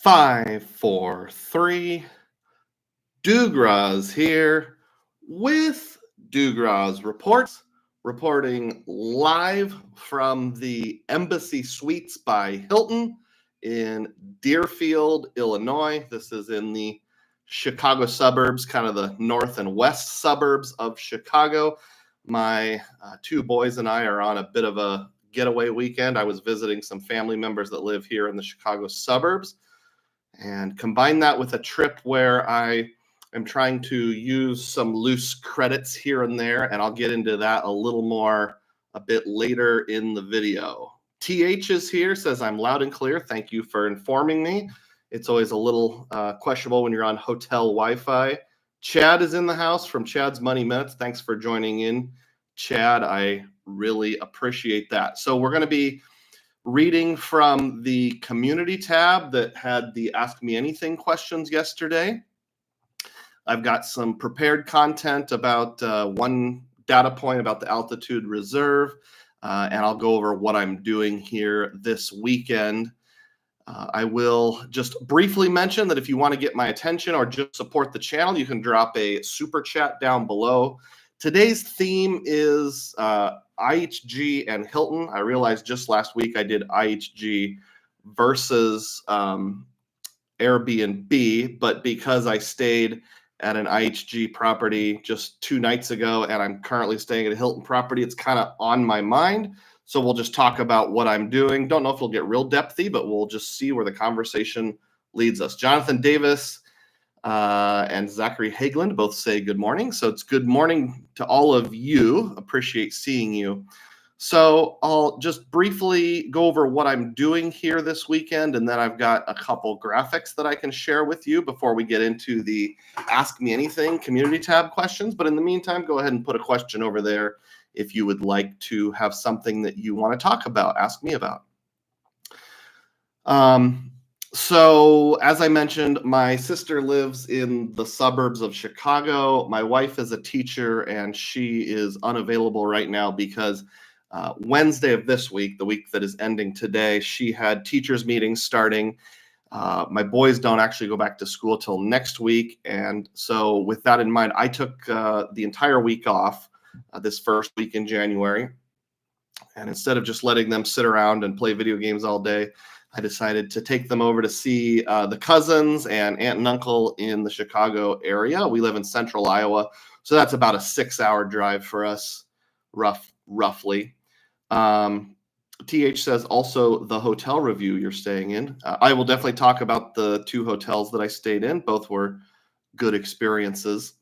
Five, four, three. Dugroz here with Dugroz Reports, reporting live from the Embassy Suites by Hilton in Deerfield, Illinois. This is in the Chicago suburbs, kind of the north and west suburbs of Chicago. My two boys and I are on a bit of a getaway weekend. I was visiting some family members that live here in the Chicago suburbs, and combine that with a trip where I am trying to use some loose credits here and there, and I'll get into that a little more a bit later in the video. TH is here, says I'm loud and clear. Thank you for informing me. It's always a little questionable when you're on hotel Wi-Fi. Chad is in the house from Chad's Money Minutes. Thanks for joining in, Chad. I really appreciate that. So we're going to be reading from the community tab that had the Ask Me Anything questions yesterday. I've got some prepared content about one data point about the altitude reserve, and I'll go over what I'm doing here this weekend. I will just briefly mention that if you want to get my attention or just support the channel, you can drop a super chat down below. Today's theme is IHG and Hilton. I realized just last week I did IHG versus Airbnb, but because I stayed at an IHG property just 2 nights ago and I'm currently staying at a Hilton property, it's kind of on my mind. So we'll just talk about what I'm doing. Don't know if it'll get real depthy, but we'll just see where the conversation leads us. Jonathan Davis and Zachary Hageland both say good morning. So it's good morning to all of you. Appreciate seeing you. So I'll just briefly go over what I'm doing here this weekend, and then I've got a couple graphics that I can share with you before we get into the Ask Me Anything community tab questions. But in the meantime, go ahead and put a question over there if you would like to have something that you want to talk about, ask me about. So as I mentioned, my sister lives in the suburbs of Chicago. My wife is a teacher, and she is unavailable right now because Wednesday of this week, the week that is ending today, she had teachers meetings starting. My boys don't actually go back to school till next week. And so with that in mind, I took the entire week off this first week in January. And instead of just letting them sit around and play video games all day, I decided to take them over to see the cousins and aunt and uncle in the Chicago area. We live in central Iowa, so that's about a 6-hour drive for us, roughly. TH says also the hotel review you're staying in. I will definitely talk about the 2 hotels that I stayed in. Both were good experiences.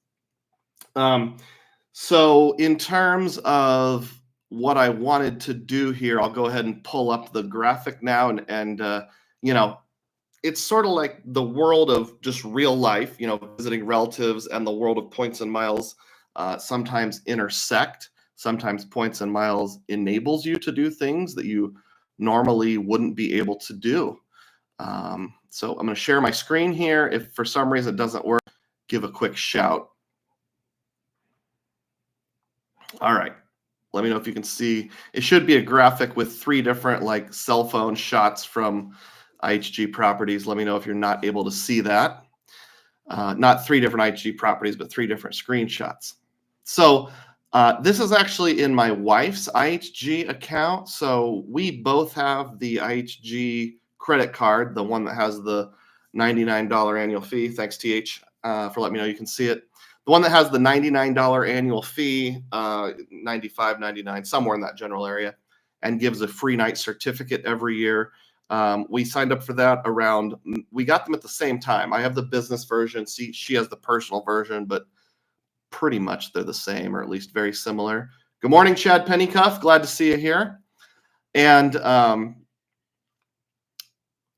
So in terms of what I wanted to do here, I'll go ahead and pull up the graphic now, and you know, it's sort of like the world of just real life, you know, visiting relatives, and the world of points and miles sometimes intersect. Sometimes points and miles enables you to do things that you normally wouldn't be able to do. So I'm going to share my screen here. If for some reason it doesn't work, give a quick shout. All right. Let me know if you can see. It should be a graphic with 3 different like cell phone shots from IHG properties. Let me know if you're not able to see that. Not 3 different IHG properties, but 3 different screenshots. So this is actually in my wife's IHG account. So we both have the IHG credit card, the one that has the $99 annual fee. Thanks, TH, for letting me know you can see it. The one that has the $99 annual fee, $95, $99, somewhere in that general area, and gives a free night certificate every year. We signed up for that around, we got them at the same time. I have the business version. She has the personal version, but pretty much they're the same, or at least very similar. Good morning, Chad Pennycuff. Glad to see you here. And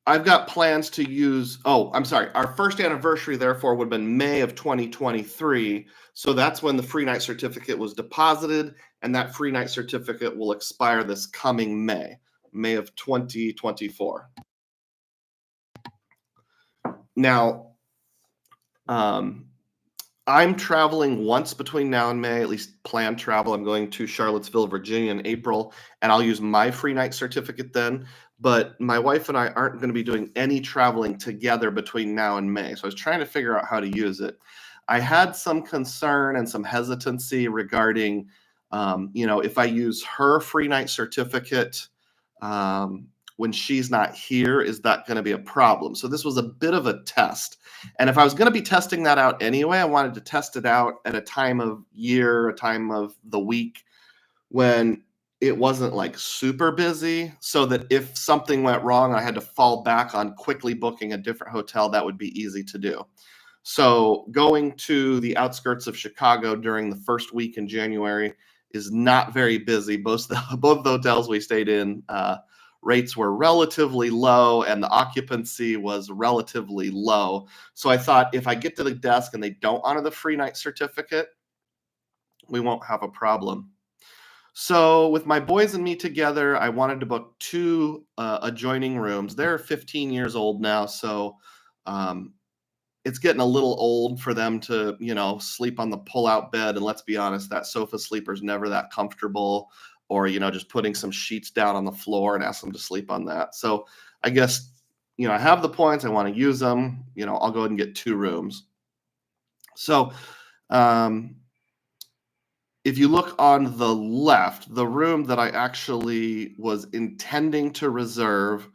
I've got plans to use, our first anniversary, therefore, would have been May of 2023. So that's when the free night certificate was deposited, and that free night certificate will expire this coming May of 2024. Now, I'm traveling once between now and May, at least planned travel. I'm going to Charlottesville, Virginia in April, and I'll use my free night certificate then. But my wife and I aren't going to be doing any traveling together between now and May. So I was trying to figure out how to use it. I had some concern and some hesitancy regarding, if I use her free night certificate when she's not here, is that going to be a problem? So this was a bit of a test. And if I was going to be testing that out anyway, I wanted to test it out at a time of year, a time of the week when it wasn't like super busy, so that if something went wrong, I had to fall back on quickly booking a different hotel, that would be easy to do. So going to the outskirts of Chicago during the first week in January is not very busy. Both the hotels we stayed in, rates were relatively low and the occupancy was relatively low. So I thought if I get to the desk and they don't honor the free night certificate, we won't have a problem. So with my boys and me together, I wanted to book 2 adjoining rooms. They're 15 years old now, so it's getting a little old for them to, sleep on the pull-out bed. And let's be honest, that sofa sleeper is never that comfortable, or, just putting some sheets down on the floor and ask them to sleep on that. So I guess, I have the points. I want to use them. I'll go ahead and get 2 rooms. So if you look on the left, the room that I actually was intending to reserve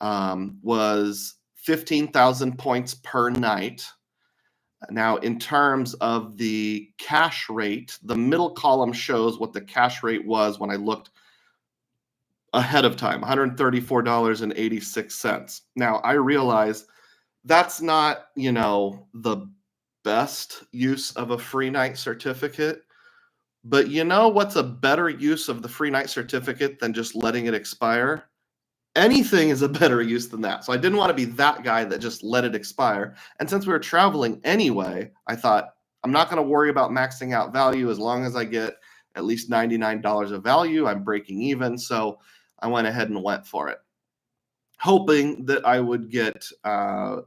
was 15,000 points per night. Now, in terms of the cash rate, the middle column shows what the cash rate was when I looked ahead of time, $134.86. Now, I realize that's not, the best use of a free night certificate. But what's a better use of the free night certificate than just letting it expire? Anything is a better use than that. So I didn't want to be that guy that just let it expire. And since we were traveling anyway, I thought I'm not going to worry about maxing out value. As long as I get at least $99 of value, I'm breaking even. So I went ahead and went for it, hoping that I would get an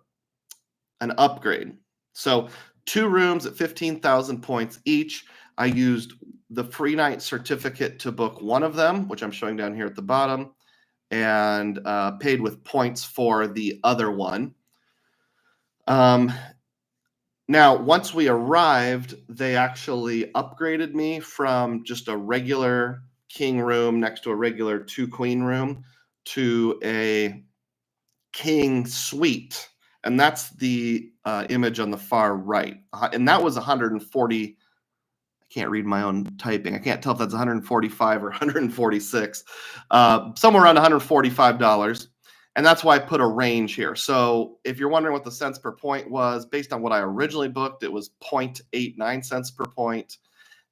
upgrade. So 2 rooms at 15,000 points each. I used the free night certificate to book one of them, which I'm showing down here at the bottom, and paid with points for the other one. Now, once we arrived, they actually upgraded me from just a regular king room next to a regular 2 queen room to a king suite. And that's the image on the far right. And that was 140. I can't read my own typing. I can't tell if that's 145 or 146, somewhere around $145. And that's why I put a range here. So if you're wondering what the cents per point was, based on what I originally booked, it was 0.89 cents per point.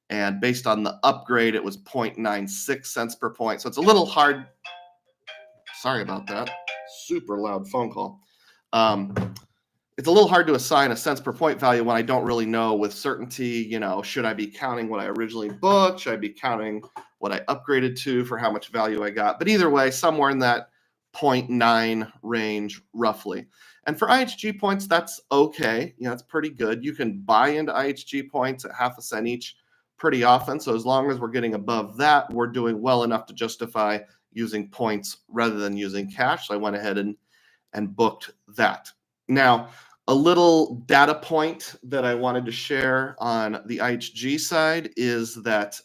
And based on the upgrade, it was 0.96 cents per point. So it's a little hard. Sorry about that. Super loud phone call. It's a little hard to assign a cents per point value when I don't really know with certainty, should I be counting what I originally booked? Should I be counting what I upgraded to for how much value I got? But either way, somewhere in that 0.9 range, roughly. And for IHG points, that's okay. That's pretty good. You can buy into IHG points at half a cent each pretty often. So as long as we're getting above that, we're doing well enough to justify using points rather than using cash. So I went ahead and booked that. Now, a little data point that I wanted to share on the IHG side is that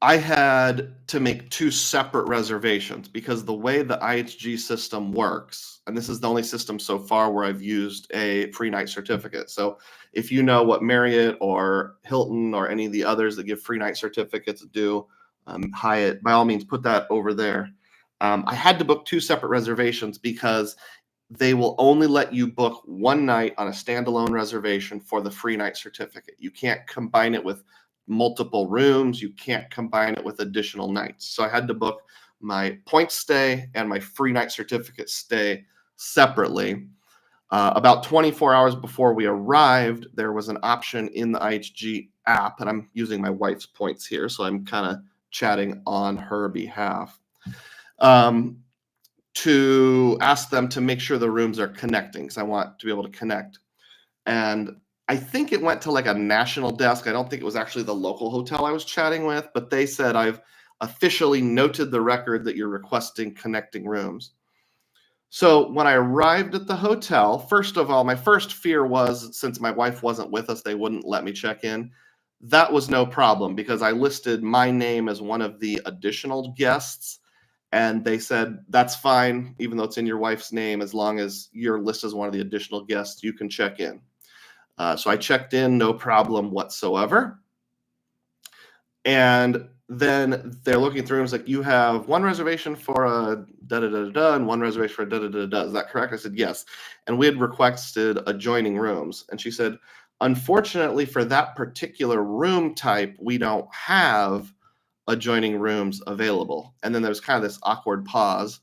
I had to make 2 separate reservations because the way the IHG system works, and this is the only system so far where I've used a free night certificate. So if you know what Marriott or Hilton or any of the others that give free night certificates do, Hyatt, by all means, put that over there. I had to book 2 separate reservations because they will only let you book one night on a standalone reservation for the free night certificate. You can't combine it with multiple rooms. You can't combine it with additional nights. So I had to book my point stay and my free night certificate stay separately. About 24 hours before we arrived, there was an option in the IHG app, and I'm using my wife's points here, so I'm kind of chatting on her behalf, to ask them to make sure the rooms are connecting, because I want to be able to connect. And I think it went to like a national desk. I don't think it was actually the local hotel I was chatting with, but they said, I've officially noted the record that you're requesting connecting rooms. So when I arrived at the hotel, first of all, my first fear was, since my wife wasn't with us, they wouldn't let me check in. That was no problem because I listed my name as one of the additional guests. And they said, that's fine, even though it's in your wife's name, as long as you're listed as one of the additional guests, you can check in. So I checked in, no problem whatsoever. And then they're looking through and it's like, you have one reservation for a da da da da and one reservation for a da da da da. Is that correct? I said, yes. And we had requested adjoining rooms. And she said, unfortunately for that particular room type, we don't have adjoining rooms available. And then there's kind of this awkward pause.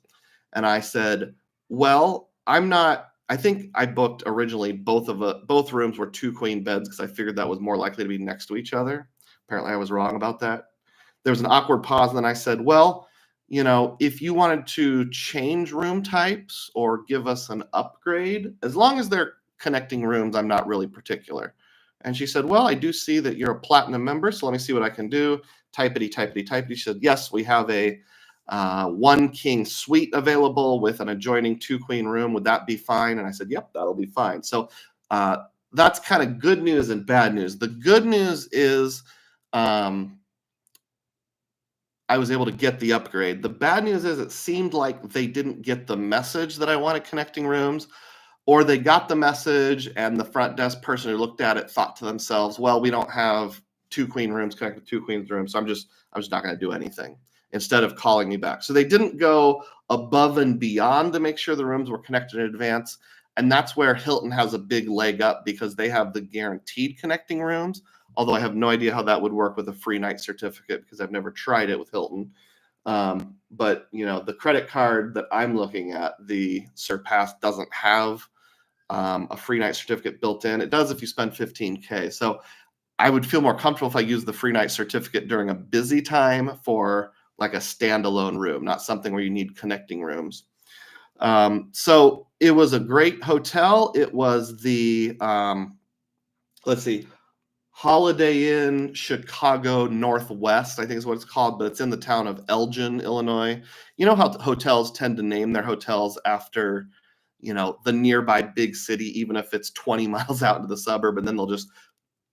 And I said, well, I think I booked originally both rooms were 2 queen beds because I figured that was more likely to be next to each other. Apparently I was wrong about that. There was an awkward pause, and then I said, well, if you wanted to change room types or give us an upgrade, as long as they're connecting rooms, I'm not really particular. And she said, well, I do see that you're a platinum member, so let me see what I can do. Typity, typity, typity. She said, yes, we have a 1 king suite available with an adjoining 2 queen room. Would that be fine? And I said, yep, that'll be fine. So that's kind of good news and bad news. The good news is I was able to get the upgrade. The bad news is it seemed like they didn't get the message that I wanted connecting rooms, or they got the message and the front desk person who looked at it thought to themselves, well, we don't have 2 queen rooms connected to 2 queens rooms, so I'm just not going to do anything, instead of calling me back. So they didn't go above and beyond to make sure the rooms were connected in advance. And that's where Hilton has a big leg up because they have the guaranteed connecting rooms. Although I have no idea how that would work with a free night certificate because I've never tried it with Hilton. But the credit card that I'm looking at, the Surpass, doesn't have a free night certificate built in. It does if you spend $15K. So I would feel more comfortable if I used the free night certificate during a busy time for like a standalone room, not something where you need connecting rooms. So it was a great hotel. It was the, let's see, Holiday Inn Chicago Northwest, I think is what it's called, but it's in the town of Elgin, Illinois. You know how hotels tend to name their hotels after, the nearby big city, even if it's 20 miles out into the suburb, and then they'll just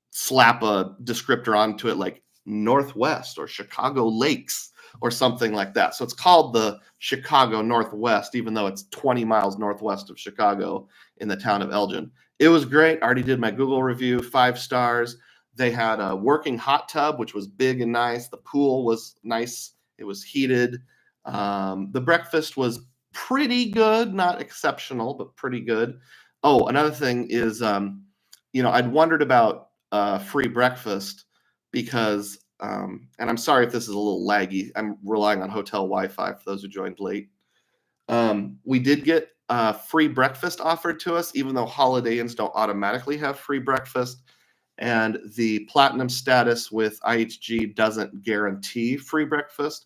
slap a descriptor onto it like Northwest or Chicago Lakes or something like that. So it's called the Chicago Northwest, even though it's 20 miles northwest of Chicago in the town of Elgin. It was great. I already did my Google review, 5 stars. They had a working hot tub, which was big and nice. The pool was nice. It was heated. The breakfast was pretty good, not exceptional, but pretty good. Oh, another thing is, I'd wondered about free breakfast because, and I'm sorry if this is a little laggy. I'm relying on hotel Wi-Fi for those who joined late. We did get free breakfast offered to us, even though Holiday Inns don't automatically have free breakfast. And the platinum status with IHG doesn't guarantee free breakfast,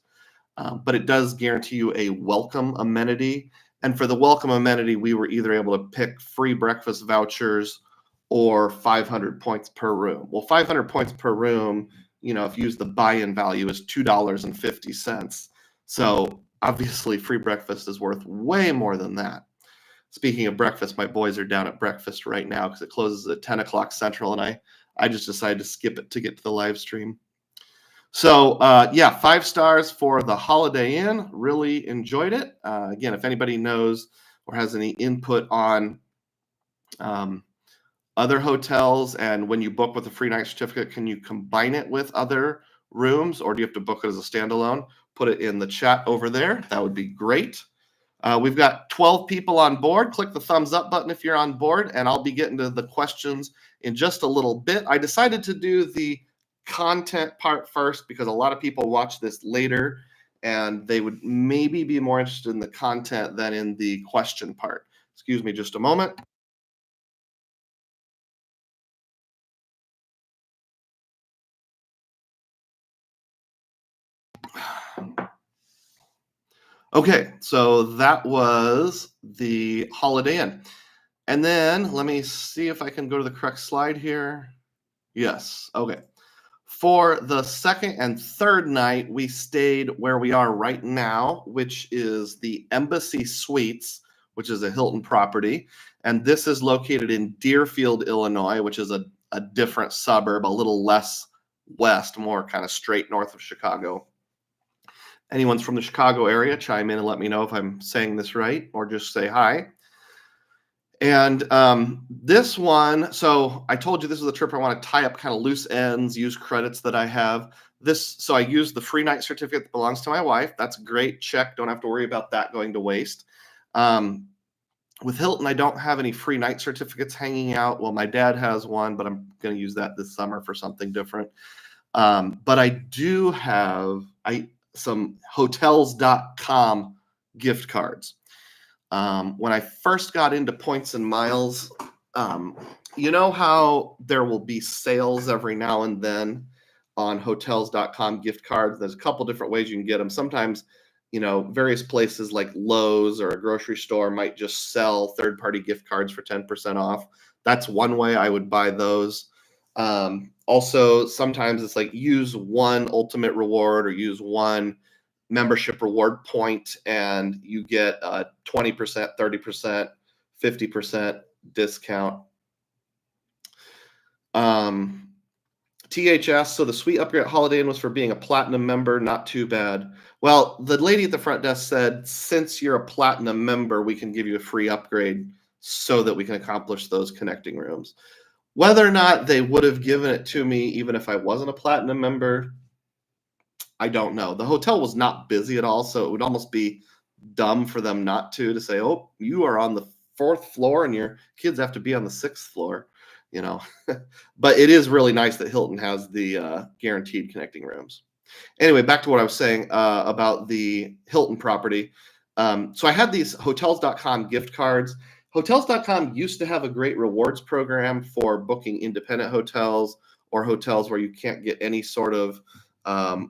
but it does guarantee you a welcome amenity. And for the welcome amenity, we were either able to pick free breakfast vouchers or 500 points per room. Well, 500 points per room, if you use the buy-in value, is $2.50. So obviously free breakfast is worth way more than that. Speaking of breakfast, my boys are down at breakfast right now because it closes at 10 o'clock Central, and I just decided to skip it to get to the live stream. So 5 stars for the Holiday Inn. Really enjoyed it. Again, if anybody knows or has any input on other hotels, and when you book with a free night certificate, can you combine it with other rooms, or do you have to book it as a standalone? Put it in the chat over there. That would be great. We've got 12 people on board. Click the thumbs up button if you're on board, and I'll be getting to the questions in just a little bit. I decided to do the content part first because a lot of people watch this later, and they would maybe be more interested in the content than in the question part. Excuse me just a moment. Okay, so that was the Holiday Inn. And then let me see if I can go to the correct slide here. Yes. Okay. For the second and third night, we stayed where we are right now, which is the Embassy Suites, which is a Hilton property. And this is located in Deerfield, Illinois, which is a different suburb, a little less west, more kind of straight north of Chicago. Anyone's from the Chicago area, chime in and let me know if I'm saying this right, or just say hi. And this one, so I told you this is a trip I want to tie up kind of loose ends, use credits that I have. So I used the free night certificate that belongs to my wife. That's great. Check. Don't have to worry about that going to waste. With Hilton, I don't have any free night certificates hanging out. Well, my dad has one, but I'm going to use that this summer for something different. But I do have some hotels.com gift cards. When I first got into points and miles, you know how there will be sales every now and then on hotels.com gift cards? There's a couple different ways you can get them. Sometimes, various places like Lowe's or a grocery store might just sell third-party gift cards for 10% off. That's one way I would buy those. Also, sometimes it's like use one ultimate reward or use one membership reward point and you get a 20%, 30%, 50% discount. THS, so the suite upgrade at Holiday Inn was for being a platinum member, not too bad. Well, the lady at the front desk said, since you're a platinum member, we can give you a free upgrade so that we can accomplish those connecting rooms. Whether or not they would have given it to me, even if I wasn't a platinum member, I don't know. The hotel was not busy at all, so it would almost be dumb for them not to say, oh, you are on the 4th floor and your kids have to be on the 6th floor, But it is really nice that Hilton has the guaranteed connecting rooms. Anyway, back to what I was saying about the Hilton property. So I had these hotels.com gift cards. Hotels.com used to have a great rewards program for booking independent hotels or hotels where you can't get any sort of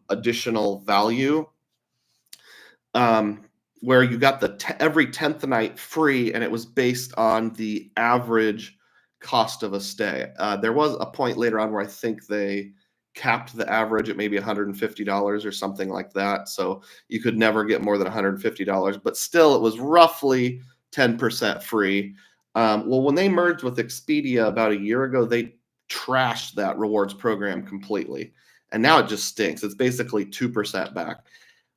additional value, where you got every 10th night free, and it was based on the average cost of a stay. There was a point later on where I think they capped the average at maybe $150 or something like that. So you could never get more than $150, but still it was roughly 10% free. Well, when they merged with Expedia about a year ago, they trashed that rewards program completely. And now it just stinks. It's basically 2% back.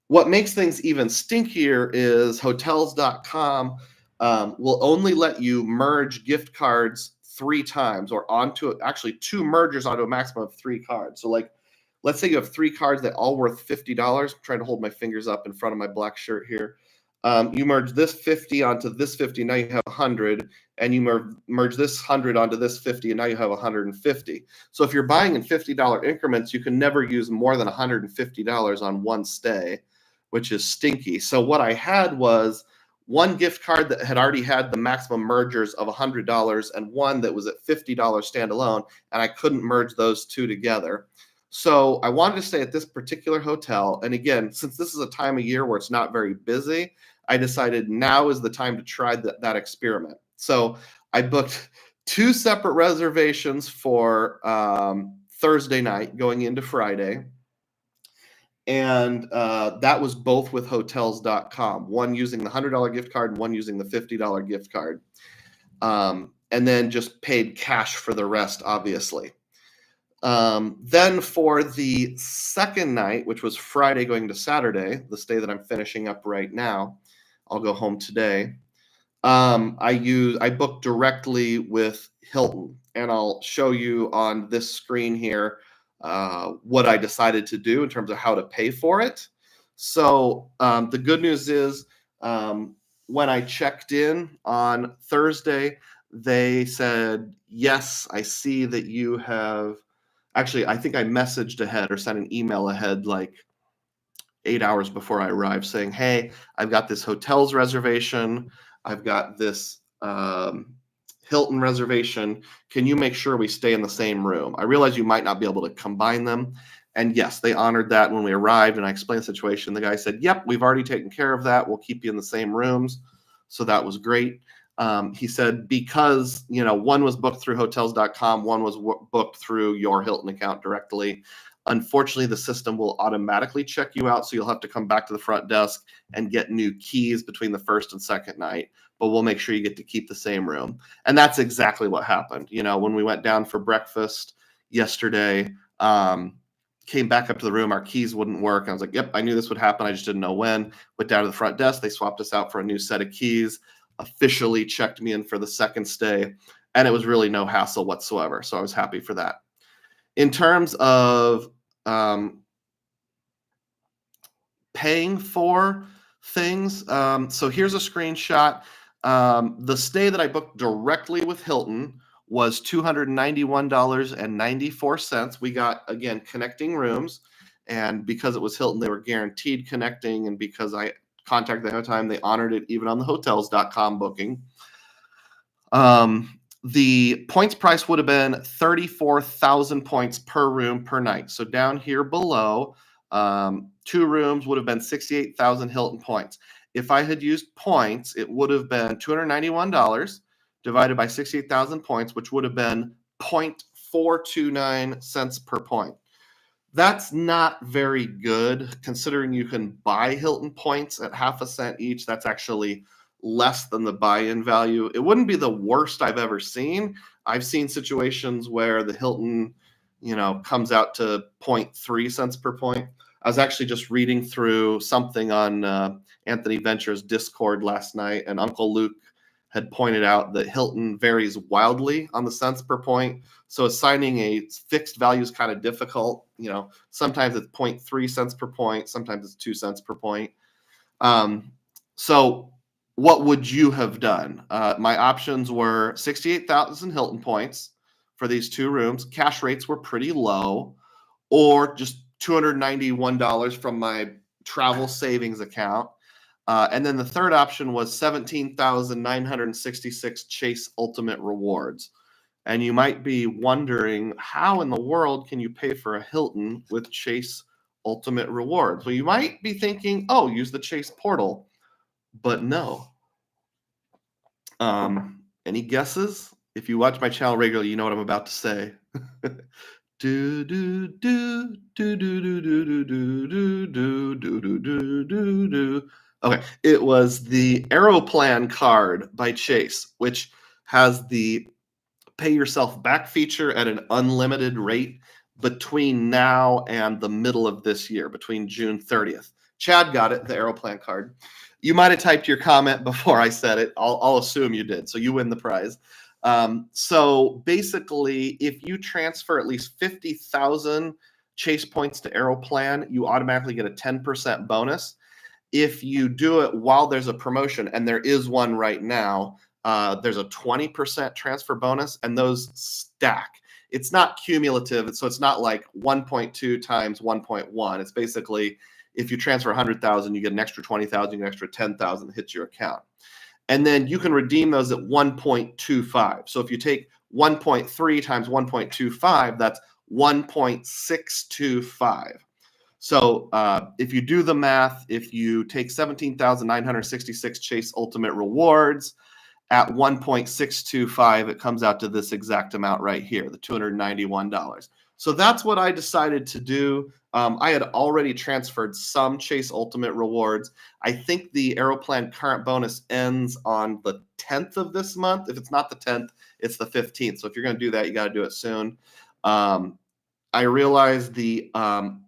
What makes things even stinkier is hotels.com will only let you merge gift cards 3 times or actually 2 mergers onto a maximum of 3 cards. So like, let's say you have 3 cards that all worth $50. I'm trying to hold my fingers up in front of my black shirt here. You merge this 50 onto this 50, now you have 100, and you merge this 100 onto this 50, and now you have 150. So if you're buying in $50 increments, you can never use more than $150 on one stay, which is stinky. So what I had was one gift card that had already had the maximum mergers of $100 and one that was at $50 standalone, and I couldn't merge those two together. So I wanted to stay at this particular hotel. And again, since this is a time of year where it's not very busy, I decided now is the time to try that experiment. So I booked 2 separate reservations for Thursday night going into Friday. And that was both with hotels.com, one using the $100 gift card and one using the $50 gift card. And then just paid cash for the rest, obviously. Then for the second night, which was Friday going to Saturday, the stay that I'm finishing up right now, I'll go home today. I booked directly with Hilton, and I'll show you on this screen here what I decided to do in terms of how to pay for it. So the good news is when I checked in on Thursday, they said, yes, I see that you have. Actually, I think I messaged ahead or sent an email ahead like 8 hours before I arrived saying, hey, I've got this hotel's reservation. I've got this Hilton reservation. Can you make sure we stay in the same room? I realize you might not be able to combine them. And yes, they honored that when we arrived and I explained the situation. The guy said, yep, we've already taken care of that. We'll keep you in the same rooms. So that was great. He said because one was booked through hotels.com, one was booked through your Hilton account directly. Unfortunately, the system will automatically check you out, so you'll have to come back to the front desk and get new keys between the first and second night. But we'll make sure you get to keep the same room. And that's exactly what happened. When we went down for breakfast yesterday, came back up to the room, our keys wouldn't work. I was like, yep, I knew this would happen. I just didn't know when. Went down to the front desk. They swapped us out for a new set of keys, officially checked me in for the second stay, and it was really no hassle whatsoever. So I was happy for that. In terms of paying for things, so here's a screenshot. The stay that I booked directly with Hilton was $291.94. We got, again, connecting rooms. And because it was Hilton, they were guaranteed connecting. And because I contacted them at the time, they honored it even on the hotels.com booking. The points price would have been 34,000 points per room per night. So down here below, 2 rooms would have been 68,000 Hilton points. If I had used points, it would have been $291 divided by 68,000 points, which would have been 0.429 cents per point. That's not very good considering you can buy Hilton points at half a cent each. That's actually less than the buy-in value. It wouldn't be the worst I've ever seen. I've seen situations where the Hilton, comes out to 0.3 cents per point. I was actually just reading through something on Anthony Venture's Discord last night, and Uncle Luke had pointed out that Hilton varies wildly on the cents per point. So assigning a fixed value is kind of difficult. Sometimes it's 0.3 cents per point, sometimes it's 2 cents per point. So what would you have done? My options were 68,000 Hilton points for these 2 rooms. Cash rates were pretty low, or just $291 from my travel savings account. And then the third option was 17,966 Chase Ultimate Rewards. And you might be wondering, how in the world can you pay for a Hilton with Chase Ultimate Rewards? Well, you might be thinking, oh, use the Chase portal. But no. Any guesses? If you watch my channel regularly, you know what I'm about to say. Do do do do do do do do do do do do do do do. Okay, it was the Aeroplan card by Chase, which has the pay yourself back feature at an unlimited rate between now and the middle of this year, between June 30th. Chad got it, the Aeroplan card. You might have typed your comment before I said it. I'll assume you did, so you win the prize. So basically, if you transfer at least 50,000 Chase points to Aeroplan, you automatically get a 10% bonus. If you do it while there's a promotion, and there is one right now, there's a 20% transfer bonus, and those stack. It's not cumulative, so it's not like 1.2 times 1.1. It's basically, if you transfer 100,000, you get an extra 20,000, you get an extra 10,000 that hits your account. And then you can redeem those at 1.25. So if you take 1.3 times 1.25, that's 1.625. So if you do the math, if you take 17,966 Chase Ultimate Rewards at 1.625, it comes out to this exact amount right here, the $291. So that's what I decided to do. I had already transferred some Chase Ultimate Rewards. I think the Aeroplan current bonus ends on the 10th of this month. If it's not the 10th, it's the 15th. So if you're going to do that, you got to do it soon. I realized the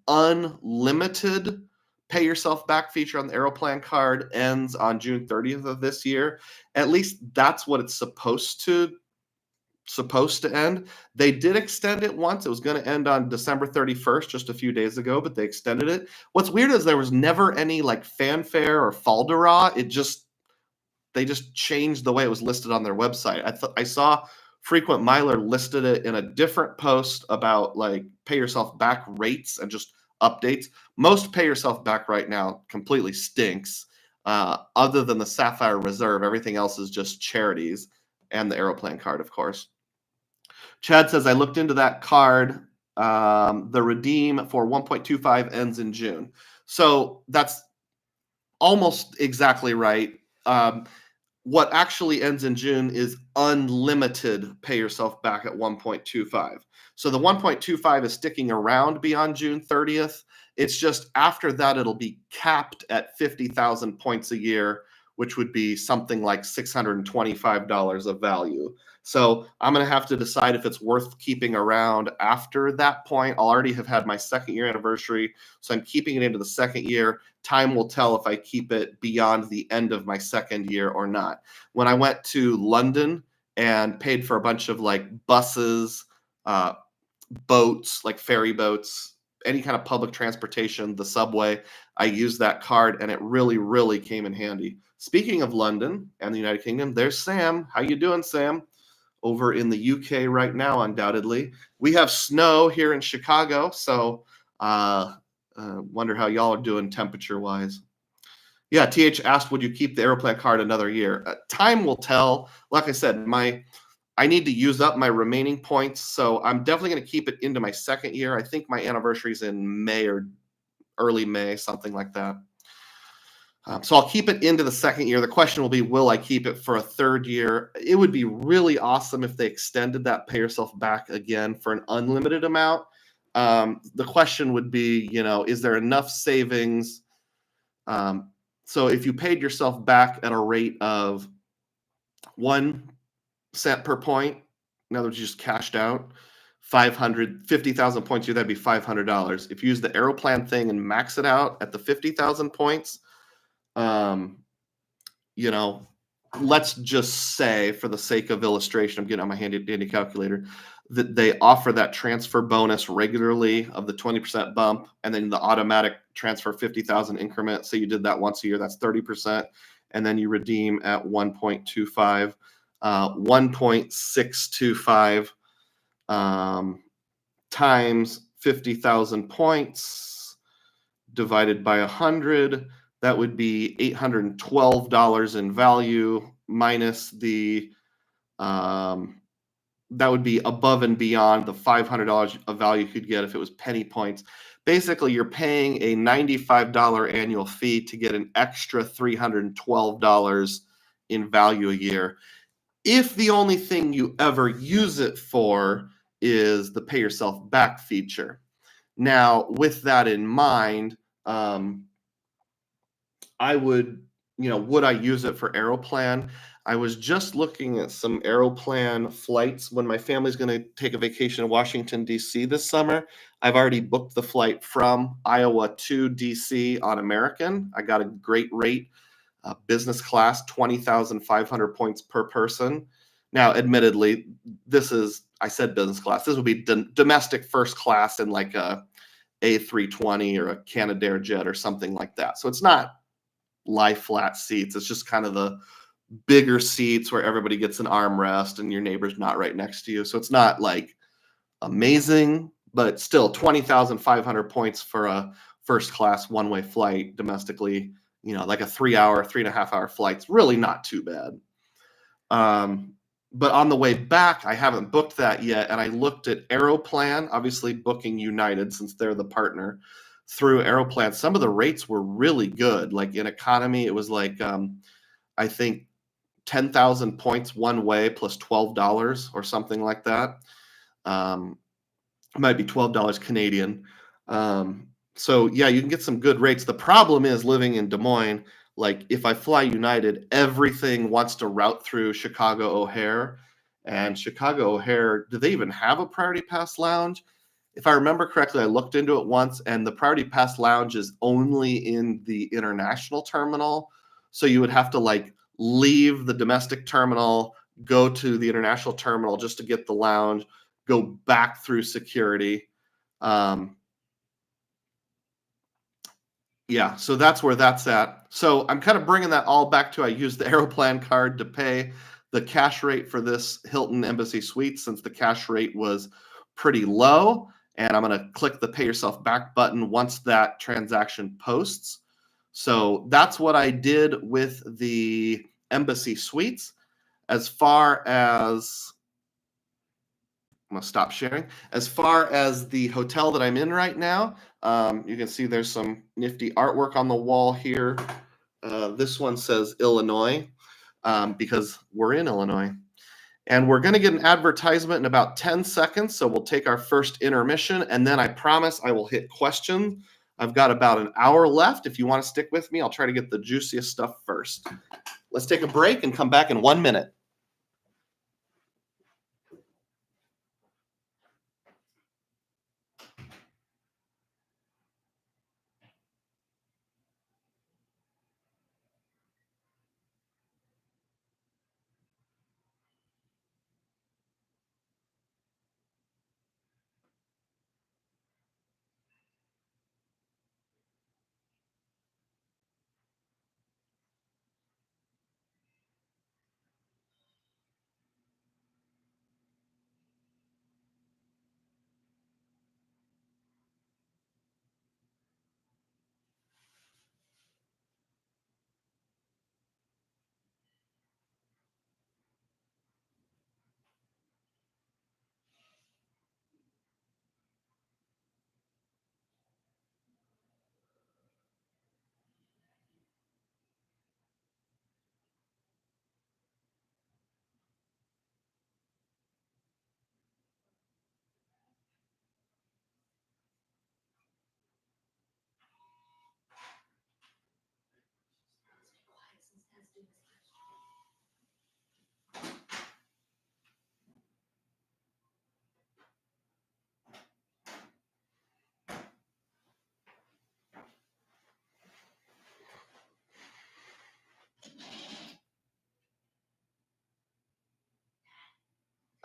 unlimited pay yourself back feature on the Aeroplan card ends on June 30th of this year. At least that's what it's supposed to end. They did extend it once. It was going to end on December 31st, just a few days ago, but they extended it. What's weird is there was never any like fanfare or falderah. They just changed the way it was listed on their website. I saw Frequent Miler listed it in a different post about like pay yourself back rates and just updates. Most pay yourself back right now completely stinks. Other than the Sapphire Reserve, everything else is just charities and the Aeroplan card, of course. Chad says, I looked into that card. The redeem for 1.25 ends in June. So that's almost exactly right. what actually ends in June is unlimited pay yourself back at 1.25. So the 1.25 is sticking around beyond June 30th. It's just after that, it'll be capped at 50,000 points a year, which would be something like $625 of value. So I'm going to have to decide if it's worth keeping around after that point. I'll already have had my second year anniversary, so I'm keeping it into the second year. Time will tell if I keep it beyond the end of my second year or not. When I went to London and paid for a bunch of like buses, boats, like ferry boats, any kind of public transportation, the subway, I used that card and it really, really came in handy. Speaking of London and the United Kingdom, there's Sam. How you doing, Sam? Over in the UK right now, undoubtedly. We have snow here in Chicago, so wonder how y'all are doing temperature-wise. Yeah, TH asked, would you keep the Aeroplan card another year? Time will tell. Like I said, I need to use up my remaining points, so I'm definitely going to keep it into my second year. I think my anniversary is in May or early May, something like that. So I'll keep it into the second year. The question will be, will I keep it for a third year? It would be really awesome if they extended that pay yourself back again for an unlimited amount. The question would be, is there enough savings? So if you paid yourself back at a rate of 1 cent per point, in other words, you just cashed out 50,000 points, that'd be $500. If you use the Aeroplan thing and max it out at the 50,000 points, let's just say, for the sake of illustration, I'm getting on my handy calculator, that they offer that transfer bonus regularly of the 20% bump, and then the automatic transfer 50,000 increment. So you did that once a year, that's 30%, and then you redeem at 1.25, 1.625 times 50,000 points divided by 100. That would be $812 in value minus that would be above and beyond the $500 of value you could get if it was penny points. Basically, you're paying a $95 annual fee to get an extra $312 in value a year. If the only thing you ever use it for is the pay yourself back feature. Now, with that in mind, I would I use it for Aeroplan? I was just looking at some Aeroplan flights when my family's going to take a vacation in Washington, D.C. this summer. I've already booked the flight from Iowa to D.C. on American. I got a great rate, business class, 20,500 points per person. Now, admittedly, I said business class. This would be domestic first class in like a A320 or a Canadair jet or something like that. So it's not lie flat seats. It's just kind of the bigger seats where everybody gets an armrest and your neighbor's not right next to you. So it's not like amazing, but still 20,500 points for a first class one-way flight domestically, like a 3.5 hour flight's really not too bad. But on the way back, I haven't booked that yet. And I looked at Aeroplan, obviously booking United since they're the partner through Aeroplan. Some of the rates were really good. Like in economy, it was like, I think 10,000 points one way plus $12 or something like that. It might be $12 Canadian. So yeah, you can get some good rates. The problem is living in Des Moines, like if I fly United, everything wants to route through Chicago O'Hare. And Chicago O'Hare, do they even have a Priority Pass lounge? If I remember correctly, I looked into it once, and the Priority Pass lounge is only in the international terminal. So you would have to like leave the domestic terminal, go to the international terminal just to get the lounge, go back through security. Yeah, so that's where that's at. So I'm kind of bringing that all back to I used the Aeroplan card to pay the cash rate for this Hilton Embassy Suite since the cash rate was pretty low. And I'm going to click the pay yourself back button once that transaction posts. So that's what I did with the Embassy Suites. As far as, I'm going to stop sharing. As far as the hotel that I'm in right now, you can see there's some nifty artwork on the wall here. This one says Illinois. because we're in Illinois. And we're going to get an advertisement in about 10 seconds. So we'll take our first intermission. And then I promise I will hit questions. I've got about an hour left. If you want to stick with me, I'll try to get the juiciest stuff first. Let's take a break and come back in 1 minute.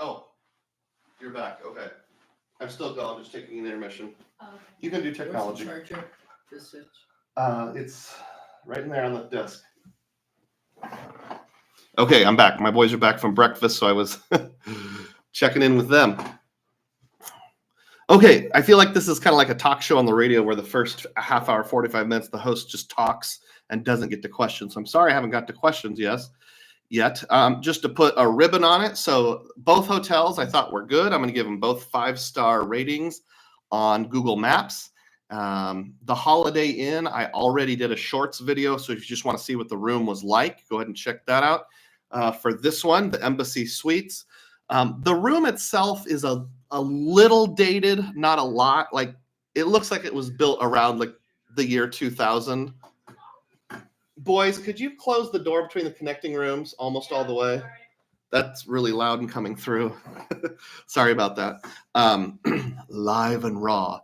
Oh, you're back. Okay. I'm still going. I'm just taking an intermission. Okay. You can do technology. Where's the charger? This switch? It's right in there on the desk. Okay, I'm back. My boys are back from breakfast, so I was checking in with them. Okay, I feel like this is kind of like a talk show on the radio where the first half hour, 45 minutes, the host just talks and doesn't get to questions. So I'm sorry I haven't got to questions yet. Just to put a ribbon on it. So both hotels I thought were good. I'm going to give them both 5-star ratings on Google Maps. The Holiday Inn, I already did a shorts video. So if you just want to see what the room was like, go ahead and check that out. For this one, the Embassy Suites, the room itself is a little dated, not a lot. Like it looks like it was built around like the year 2000. Boys, could you close the door between the connecting rooms almost all the way? That's really loud and coming through. Sorry about that. Live and raw.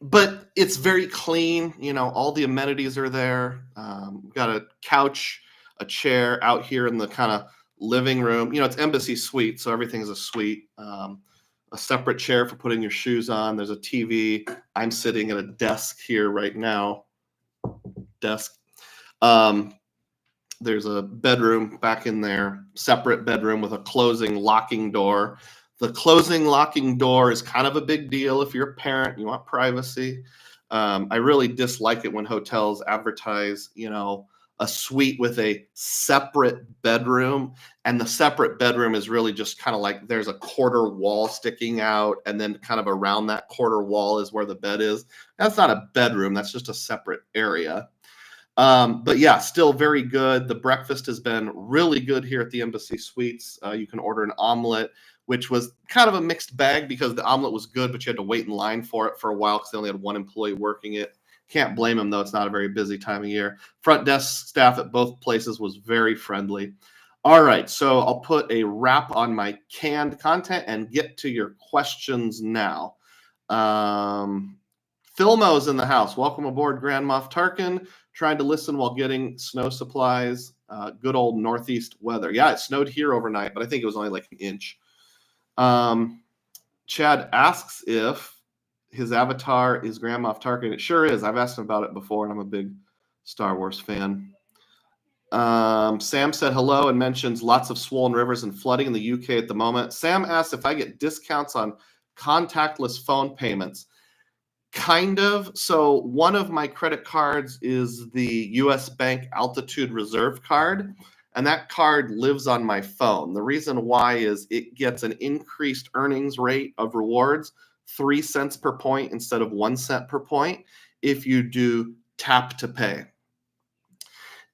But it's very clean. You know, all the amenities are there. We've got a couch, a chair out here in the kind of living room. You know, it's Embassy Suite, so everything is a suite. A separate chair for putting your shoes on. There's a TV. I'm sitting at a desk here right now. There's a bedroom back in there, separate bedroom with a closing locking door. The closing locking door is kind of a big deal if you're a parent, you want privacy. I really dislike it when hotels advertise, you know, a suite with a separate bedroom, and the separate bedroom is really just kind of like there's a quarter wall sticking out, and then kind of around that quarter wall is where the bed is. That's not a bedroom, that's just a separate area. But yeah, still very good. The breakfast has been really good here at the Embassy Suites. You can order an omelet, which was kind of a mixed bag because the omelet was good, but you had to wait in line for it for a while because they only had one employee working it. Can't blame them, though. It's not a very busy time of year. Front desk staff at both places was very friendly. All right, so I'll put a wrap on my canned content and get to your questions now. Filmo's in the house. Welcome aboard, Grand Moff Tarkin. Trying to listen while getting snow supplies. Good old Northeast weather. Yeah, it snowed here overnight, but I think it was only like an inch. Chad asks if his avatar is Grand Moff Tarkin. It sure is. I've asked him about it before, and I'm a big Star Wars fan. Sam said hello and mentions lots of swollen rivers and flooding in the UK at the moment. Sam asked if I get discounts on contactless phone payments. Kind of. So one of my credit cards is the US Bank Altitude Reserve card, and that card lives on my phone. The reason why is it gets an increased earnings rate of rewards, 3 cents per point instead of 1 cent per point if you do tap to pay.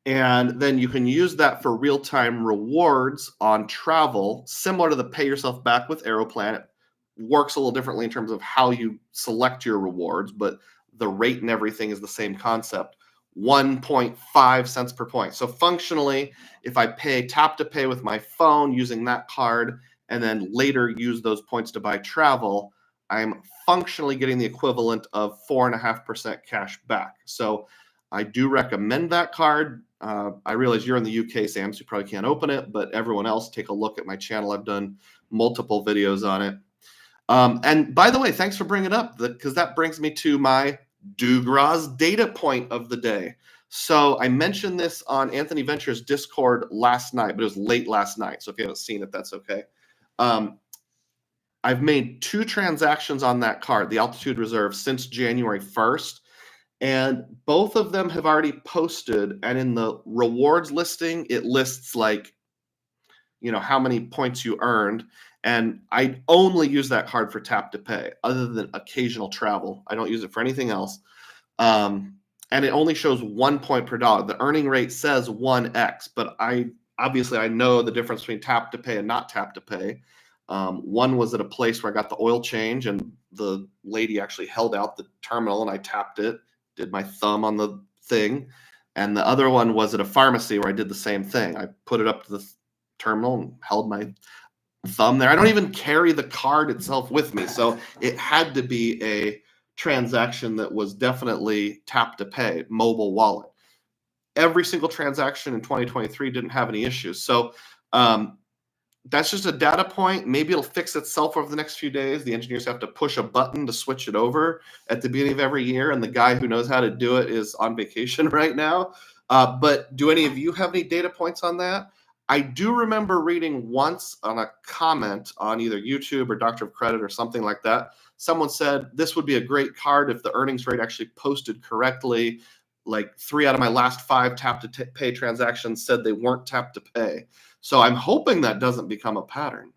And then you can use that for real-time rewards on travel, similar to the pay yourself back with Aeroplan. It works a little differently in terms of how you select your rewards, but the rate and everything is the same concept. 1.5 cents per point. So functionally, if I tap to pay with my phone using that card and then later use those points to buy travel, I'm functionally getting the equivalent of 4.5% cash back. So I do recommend that card. I realize you're in the UK, Sam, so you probably can't open it, but everyone else, take a look at my channel. I've done multiple videos on it. And by the way, thanks for bringing it up, because that brings me to my Dugroz data point of the day. So I mentioned this on Anthony Venture's Discord last night, but it was late last night. So if you haven't seen it, that's okay. I've made 2 transactions on that card, the Altitude Reserve, since January 1st. And both of them have already posted. And in the rewards listing, it lists like, how many points you earned. And I only use that card for tap to pay, other than occasional travel. I don't use it for anything else. And it only shows 1 point per dollar. The earning rate says 1x, but I know the difference between tap to pay and not tap to pay. One was at a place where I got the oil change, and the lady actually held out the terminal, and I tapped it, did my thumb on the thing. And the other one was at a pharmacy where I did the same thing. I put it up to the terminal and held my thumb there. I don't even carry the card itself with me, so it had to be a transaction that was definitely tap to pay, mobile wallet. Every single transaction in 2023 didn't have any issues. So that's just a data point. Maybe it'll fix itself over the next few days. The engineers have to push a button to switch it over at the beginning of every year, and the guy who knows how to do it is on vacation right now. But do any of you have any data points on that? I do remember reading once on a comment on either YouTube or Doctor of Credit or something like that. Someone said this would be a great card if the earnings rate actually posted correctly. Like 3 out of my last 5 tap to pay transactions said they weren't tap to pay. So I'm hoping that doesn't become a pattern.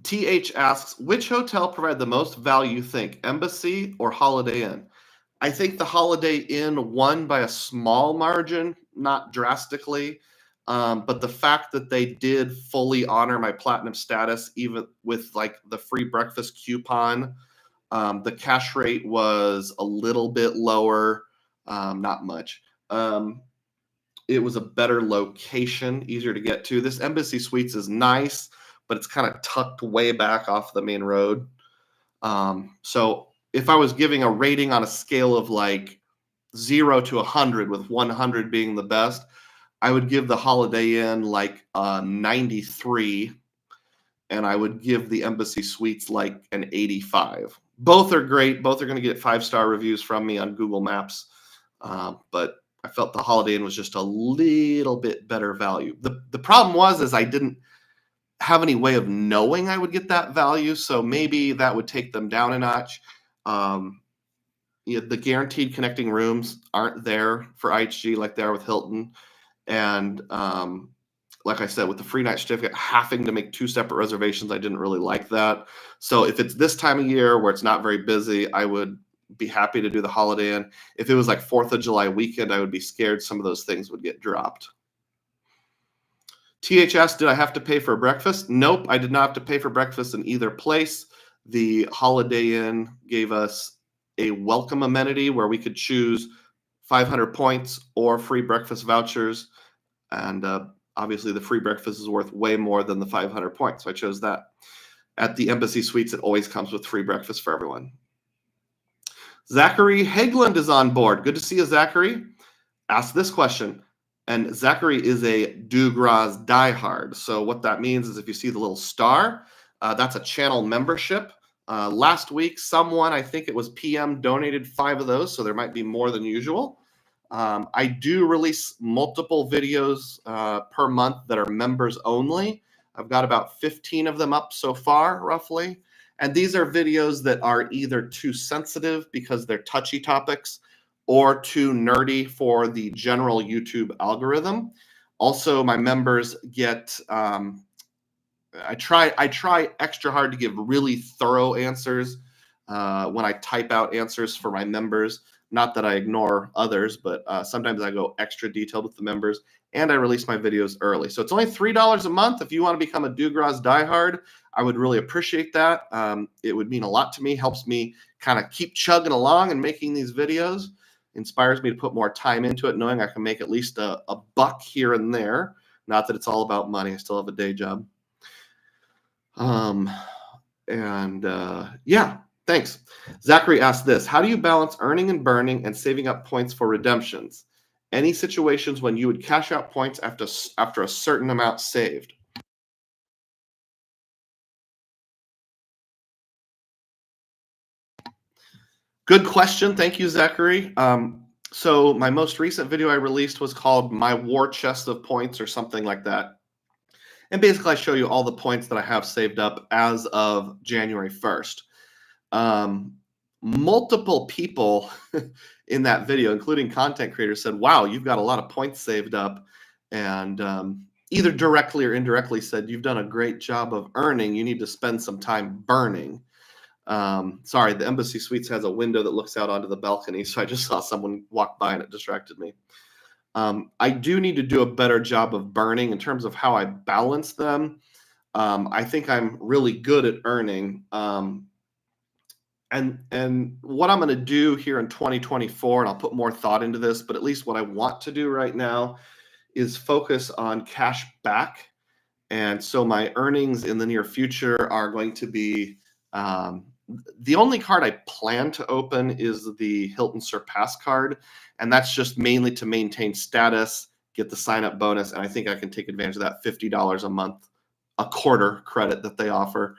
TH asks, which hotel provided the most value, you think, Embassy or Holiday Inn? I think the Holiday Inn won by a small margin, not drastically. But the fact that they did fully honor my platinum status, even with like the free breakfast coupon, the cash rate was a little bit lower, not much. It was a better location, easier to get to. This Embassy Suites is nice, but it's kind of tucked way back off the main road. So if I was giving a rating on a scale of like 0 to 100, with 100 being the best, I would give the Holiday Inn like a 93, and I would give the Embassy Suites like an 85. Both are great. Both are going to get 5-star reviews from me on Google Maps. But I felt the Holiday Inn was just a little bit better value. The problem was I didn't have any way of knowing I would get that value, so maybe that would take them down a notch. The guaranteed connecting rooms aren't there for IHG like they are with Hilton. And like I said, with the free night certificate, having to make 2 separate reservations, I didn't really like that. So if it's this time of year where it's not very busy, I would be happy to do the Holiday Inn. If it was like 4th of July weekend, I would be scared some of those things would get dropped. THS, did I have to pay for breakfast? Nope, I did not have to pay for breakfast in either place. The Holiday Inn gave us a welcome amenity where we could choose 500 points or free breakfast vouchers. And obviously the free breakfast is worth way more than the 500 points. So I chose that. At the Embassy Suites, it always comes with free breakfast for everyone. Zachary Hageland is on board. Good to see you, Zachary. Ask this question. And Zachary is a Dugroz diehard. So what that means is if you see the little star, that's a channel membership. Last week, someone, I think it was PM, donated 5 of those. So there might be more than usual. I do release multiple videos per month that are members only. I've got about 15 of them up so far, roughly. And these are videos that are either too sensitive because they're touchy topics or too nerdy for the general YouTube algorithm. Also, my members get, I try extra hard to give really thorough answers. when I type out answers for my members. Not that I ignore others, but sometimes I go extra detailed with the members, and I release my videos early. So it's only $3 a month. If you want to become a Dugroz diehard, I would really appreciate that. It would mean a lot to me, helps me kind of keep chugging along and making these videos, inspires me to put more time into it, knowing I can make at least a buck here and there. Not that it's all about money. I still have a day job. Yeah, thanks. Zachary asked this: how do you balance earning and burning and saving up points for redemptions? Any situations when you would cash out points after a certain amount saved? Good question. Thank you, Zachary. So my most recent video I released was called My War Chest of Points or something like that. And basically I show you all the points that I have saved up as of January 1st. Multiple people in that video, including content creators, said, wow, you've got a lot of points saved up. And either directly or indirectly said, you've done a great job of earning. You need to spend some time burning. Sorry, the Embassy Suites has a window that looks out onto the balcony, so I just saw someone walk by and it distracted me. I do need to do a better job of burning in terms of how I balance them. I think I'm really good at earning. And what I'm going to do here in 2024, and I'll put more thought into this, but at least what I want to do right now is focus on cash back. And so my earnings in the near future are going to be the only card I plan to open is the Hilton Surpass card, and that's just mainly to maintain status, get the sign-up bonus, and I think I can take advantage of that $50 a month, a quarter credit that they offer.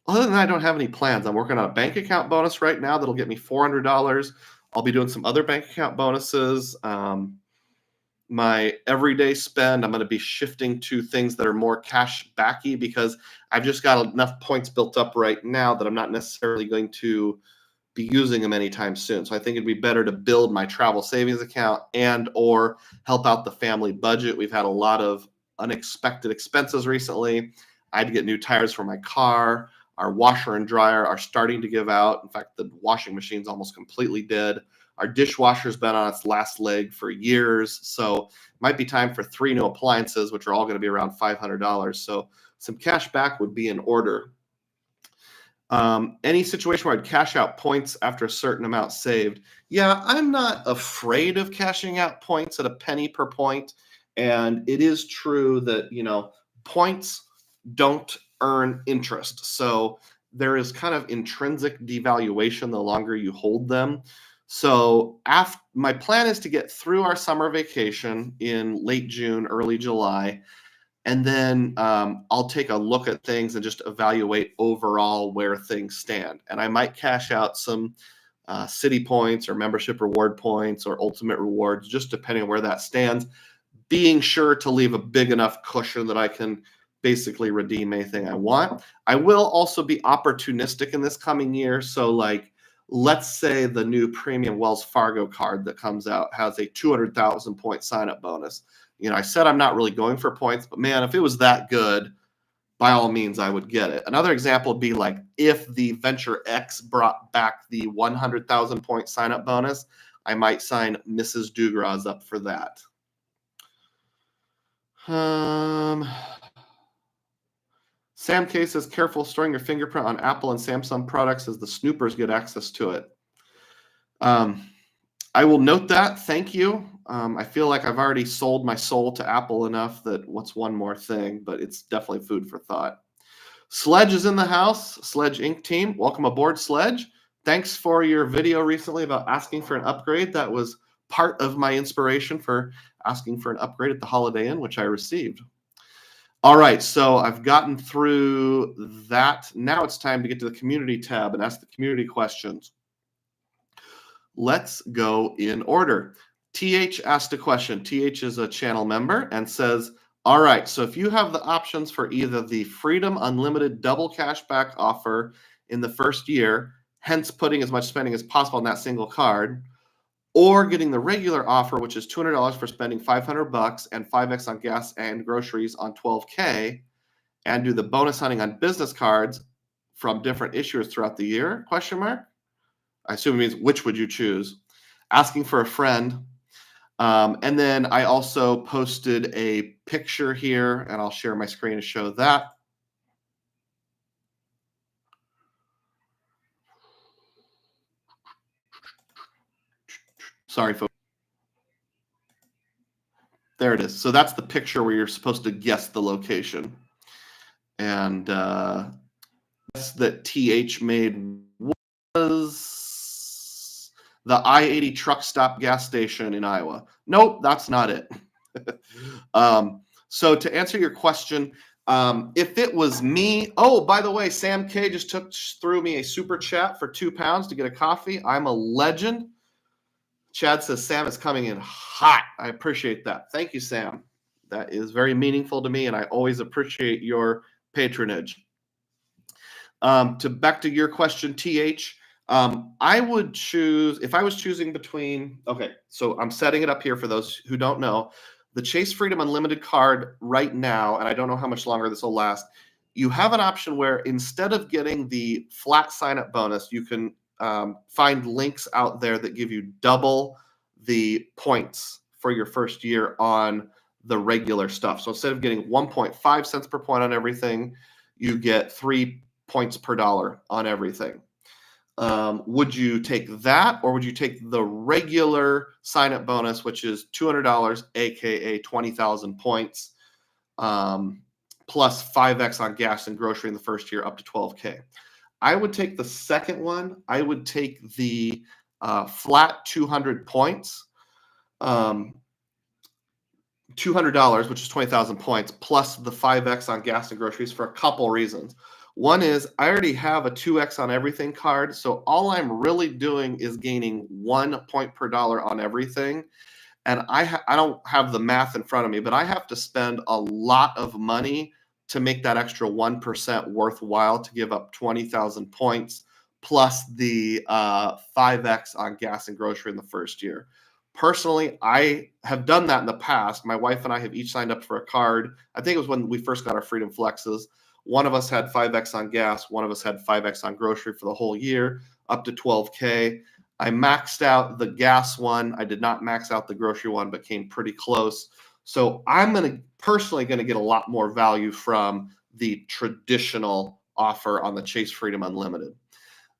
Other than that, I don't have any plans. I'm working on a bank account bonus right now that'll get me $400. I'll be doing some other bank account bonuses. My everyday spend, I'm going to be shifting to things that are more cash backy because I've just got enough points built up right now that I'm not necessarily going to be using them anytime soon. So I think it'd be better to build my travel savings account and or help out the family budget. We've had a lot of unexpected expenses recently. I had to get new tires for my car. Our washer and dryer are starting to give out. In fact, the washing machine's almost completely dead. Our dishwasher's been on its last leg for years. So it might be time for 3 new appliances, which are all going to be around $500. So some cash back would be in order. Any situation where I'd cash out points after a certain amount saved. Yeah, I'm not afraid of cashing out points at a penny per point. And it is true that, points don't earn interest. So there is kind of intrinsic devaluation the longer you hold them. So my plan is to get through our summer vacation in late June, early July, and then I'll take a look at things and just evaluate overall where things stand. And I might cash out some Citi points or membership reward points or ultimate rewards, just depending on where that stands, being sure to leave a big enough cushion that I can basically redeem anything I want. I will also be opportunistic in this coming year. So let's say the new premium Wells Fargo card that comes out has a 200,000 point sign-up bonus. I said I'm not really going for points, but man, if it was that good, by all means, I would get it. Another example would be if the Venture X brought back the 100,000 point sign-up bonus, I might sign Mrs. Dugroz up for that. Sam K says, careful storing your fingerprint on Apple and Samsung products as the snoopers get access to it. I will note that. Thank you. I feel like I've already sold my soul to Apple enough that what's one more thing, but it's definitely food for thought. Sledge is in the house. Sledge Inc. team. Welcome aboard, Sledge. Thanks for your video recently about asking for an upgrade. That was part of my inspiration for asking for an upgrade at the Holiday Inn, which I received. All right, so I've gotten through that. Now it's time to get to the community tab and ask the community questions. Let's go in order. TH asked a question. TH is a channel member and says, all right, so if you have the options for either the Freedom Unlimited double cashback offer in the first year, hence putting as much spending as possible on that single card, or getting the regular offer, which is $200 for spending $500 and 5x on gas and groceries on $12K, and do the bonus hunting on business cards from different issuers throughout the year? Question mark. I assume it means which would you choose? Asking for a friend. And then I also posted a picture here, and I'll share my screen to show that. Sorry, folks. There it is. So that's the picture where you're supposed to guess the location. And that TH made was the I-80 truck stop gas station in Iowa. Nope, that's not it. So to answer your question, if it was me, oh, by the way, Sam K just threw me a super chat for £2 to get a coffee. I'm a legend. Chad says Sam is coming in hot. I appreciate that. Thank you, Sam. That is very meaningful to me, and I always appreciate your patronage. Back to your question, TH, I would choose, if I was choosing between, okay, so I'm setting it up here for those who don't know, the Chase Freedom Unlimited card right now, and I don't know how much longer this will last, you have an option where instead of getting the flat sign-up bonus, you can find links out there that give you double the points for your first year on the regular stuff. So instead of getting 1.5 cents per point on everything, you get 3 points per dollar on everything. Would you take that, or would you take the regular sign-up bonus, which is $200, aka 20,000 points, plus 5x on gas and grocery in the first year, up to 12K? I would take the second one. I would take the flat 200 points, $200, which is 20,000 points, plus the 5x on gas and groceries for a couple reasons. One is I already have a 2x on everything card, so all I'm really doing is gaining 1 point per dollar on everything. And I don't have the math in front of me, but I have to spend a lot of money to make that extra 1% worthwhile to give up 20,000 points plus the 5x on gas and grocery in the first year. Personally, I have done that in the past. My wife and I have each signed up for a card. I think it was when we first got our Freedom Flexes. One of us had 5x on gas. One of us had 5x on grocery for the whole year, up to 12K. I maxed out the gas one. I did not max out the grocery one, but came pretty close. So I'm personally going to get a lot more value from the traditional offer on the Chase Freedom Unlimited.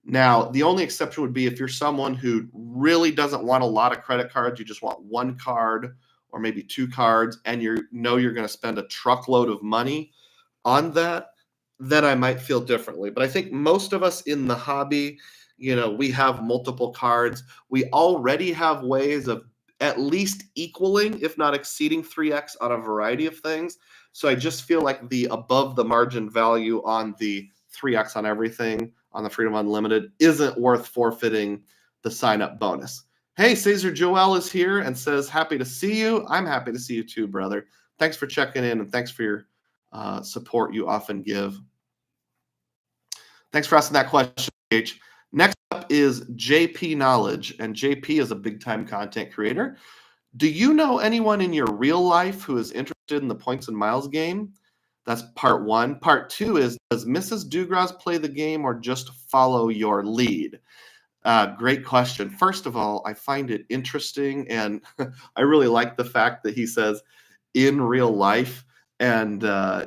Now, the only exception would be if you're someone who really doesn't want a lot of credit cards, you just want one card or maybe 2 cards, and you're going to spend a truckload of money on that, then I might feel differently. But I think most of us in the hobby, we have multiple cards. We already have ways of at least equaling, if not exceeding 3x on a variety of things. So I just feel like the above the margin value on the 3x on everything on the Freedom Unlimited isn't worth forfeiting the sign-up bonus. Hey, Cesar Joel is here and says, happy to see you. I'm happy to see you too, brother. Thanks for checking in, and thanks for your support you often give. Thanks for asking that question, H. Next up is JP Knowledge, and JP is a big-time content creator. Do you know anyone in your real life who is interested in the points and miles game? That's part one. Part two is, does Mrs. Dugroz play the game or just follow your lead? Great question. First of all, I find it interesting, and I really like the fact that he says in real life, and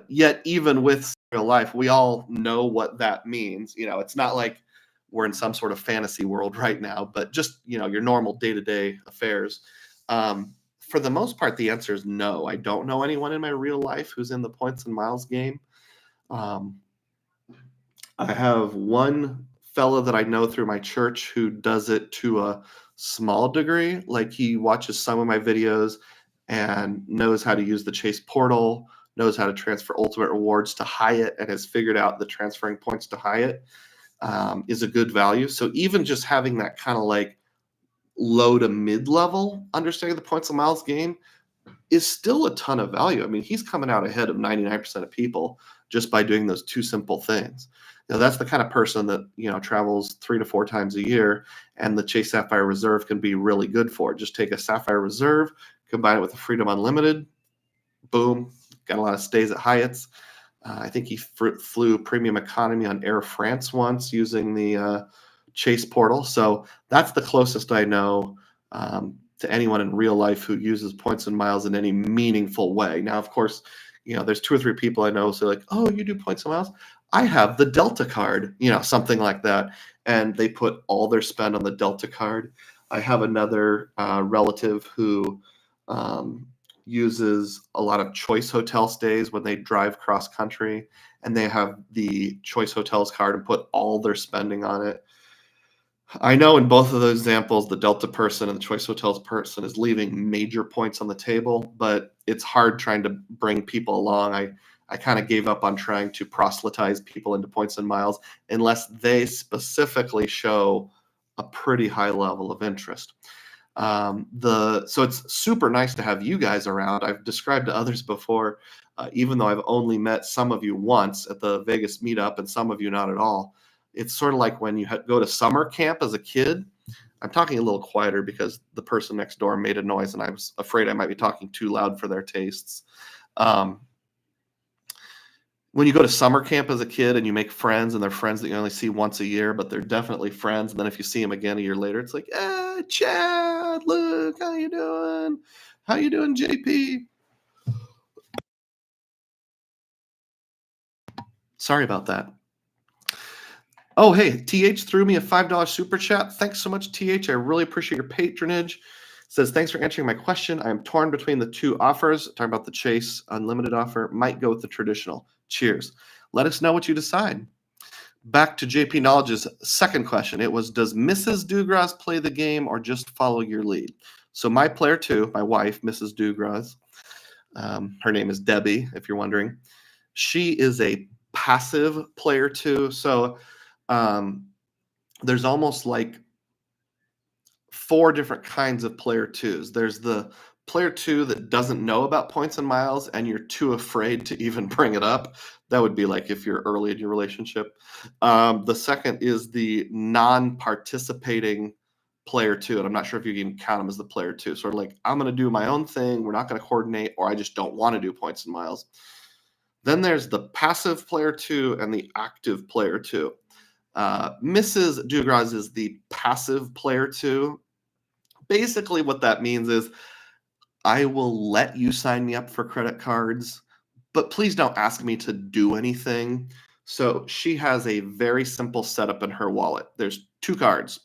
yet even with real life, we all know what that means. It's not like we're in some sort of fantasy world right now, but just, your normal day-to-day affairs. For the most part, the answer is no. I don't know anyone in my real life who's in the points and miles game. I have one fellow that I know through my church who does it to a small degree. Like, he watches some of my videos and knows how to use the Chase portal, knows how to transfer ultimate rewards to Hyatt, and has figured out that transferring points to Hyatt is a good value. So even just having that kind of like low to mid-level understanding the points and miles game is still a ton of value. I mean, he's coming out ahead of 99% of people just by doing those two simple things. That's the kind of person that, travels 3 to 4 times a year, and the Chase Sapphire Reserve can be really good for. Just take a Sapphire Reserve, combine it with a Freedom Unlimited, boom, got a lot of stays at Hyatt's. I think he flew premium economy on Air France once using the Chase portal. So that's the closest I know to anyone in real life who uses points and miles in any meaningful way. Now, of course, there's 2 or 3 people I know who say like, oh, you do points and miles? I have the Delta card, something like that. And they put all their spend on the Delta card. I have another relative who uses a lot of Choice hotel stays when they drive cross country, and they have the Choice Hotels card and put all their spending on it. I know in both of those examples, the Delta person and the Choice Hotels person is leaving major points on the table, but it's hard trying to bring people along. I kind of gave up on trying to proselytize people into points and miles unless they specifically show a pretty high level of interest. So it's super nice to have you guys around. I've described to others before, even though I've only met some of you once at the Vegas meetup and some of you not at all. It's sort of like when you go to summer camp as a kid. I'm talking a little quieter because the person next door made a noise and I was afraid I might be talking too loud for their tastes. When you go to summer camp as a kid and you make friends and they're friends that you only see once a year, but they're definitely friends. And then if you see them again a year later, it's like, Chad, look, how you doing? How you doing, JP? Sorry about that. Oh, hey, TH threw me a $5 super chat. Thanks so much, TH. I really appreciate your patronage. Says, thanks for answering my question. I am torn between the 2 offers. Talking about the Chase Unlimited offer. Might go with the traditional. Cheers. Let us know what you decide. Back to JP Knowledge's second question. It was, does Mrs. Dugroz play the game or just follow your lead? So my player 2, my wife, Mrs. Dugroz, her name is Debbie, if you're wondering. She is a passive player 2. So there's almost like 4 different kinds of player 2s. There's the player 2 that doesn't know about points and miles and you're too afraid to even bring it up. That would be like if you're early in your relationship. The second is the non-participating player 2, and I'm not sure if you can count them as the player 2. Sort of like, I'm going to do my own thing. We're not going to coordinate, or I just don't want to do points and miles. Then there's the passive player 2 and the active player 2. Mrs. Dugroz is the passive player 2. Basically, what that means is I will let you sign me up for credit cards, but please don't ask me to do anything. So she has a very simple setup in her wallet. There's 2 cards,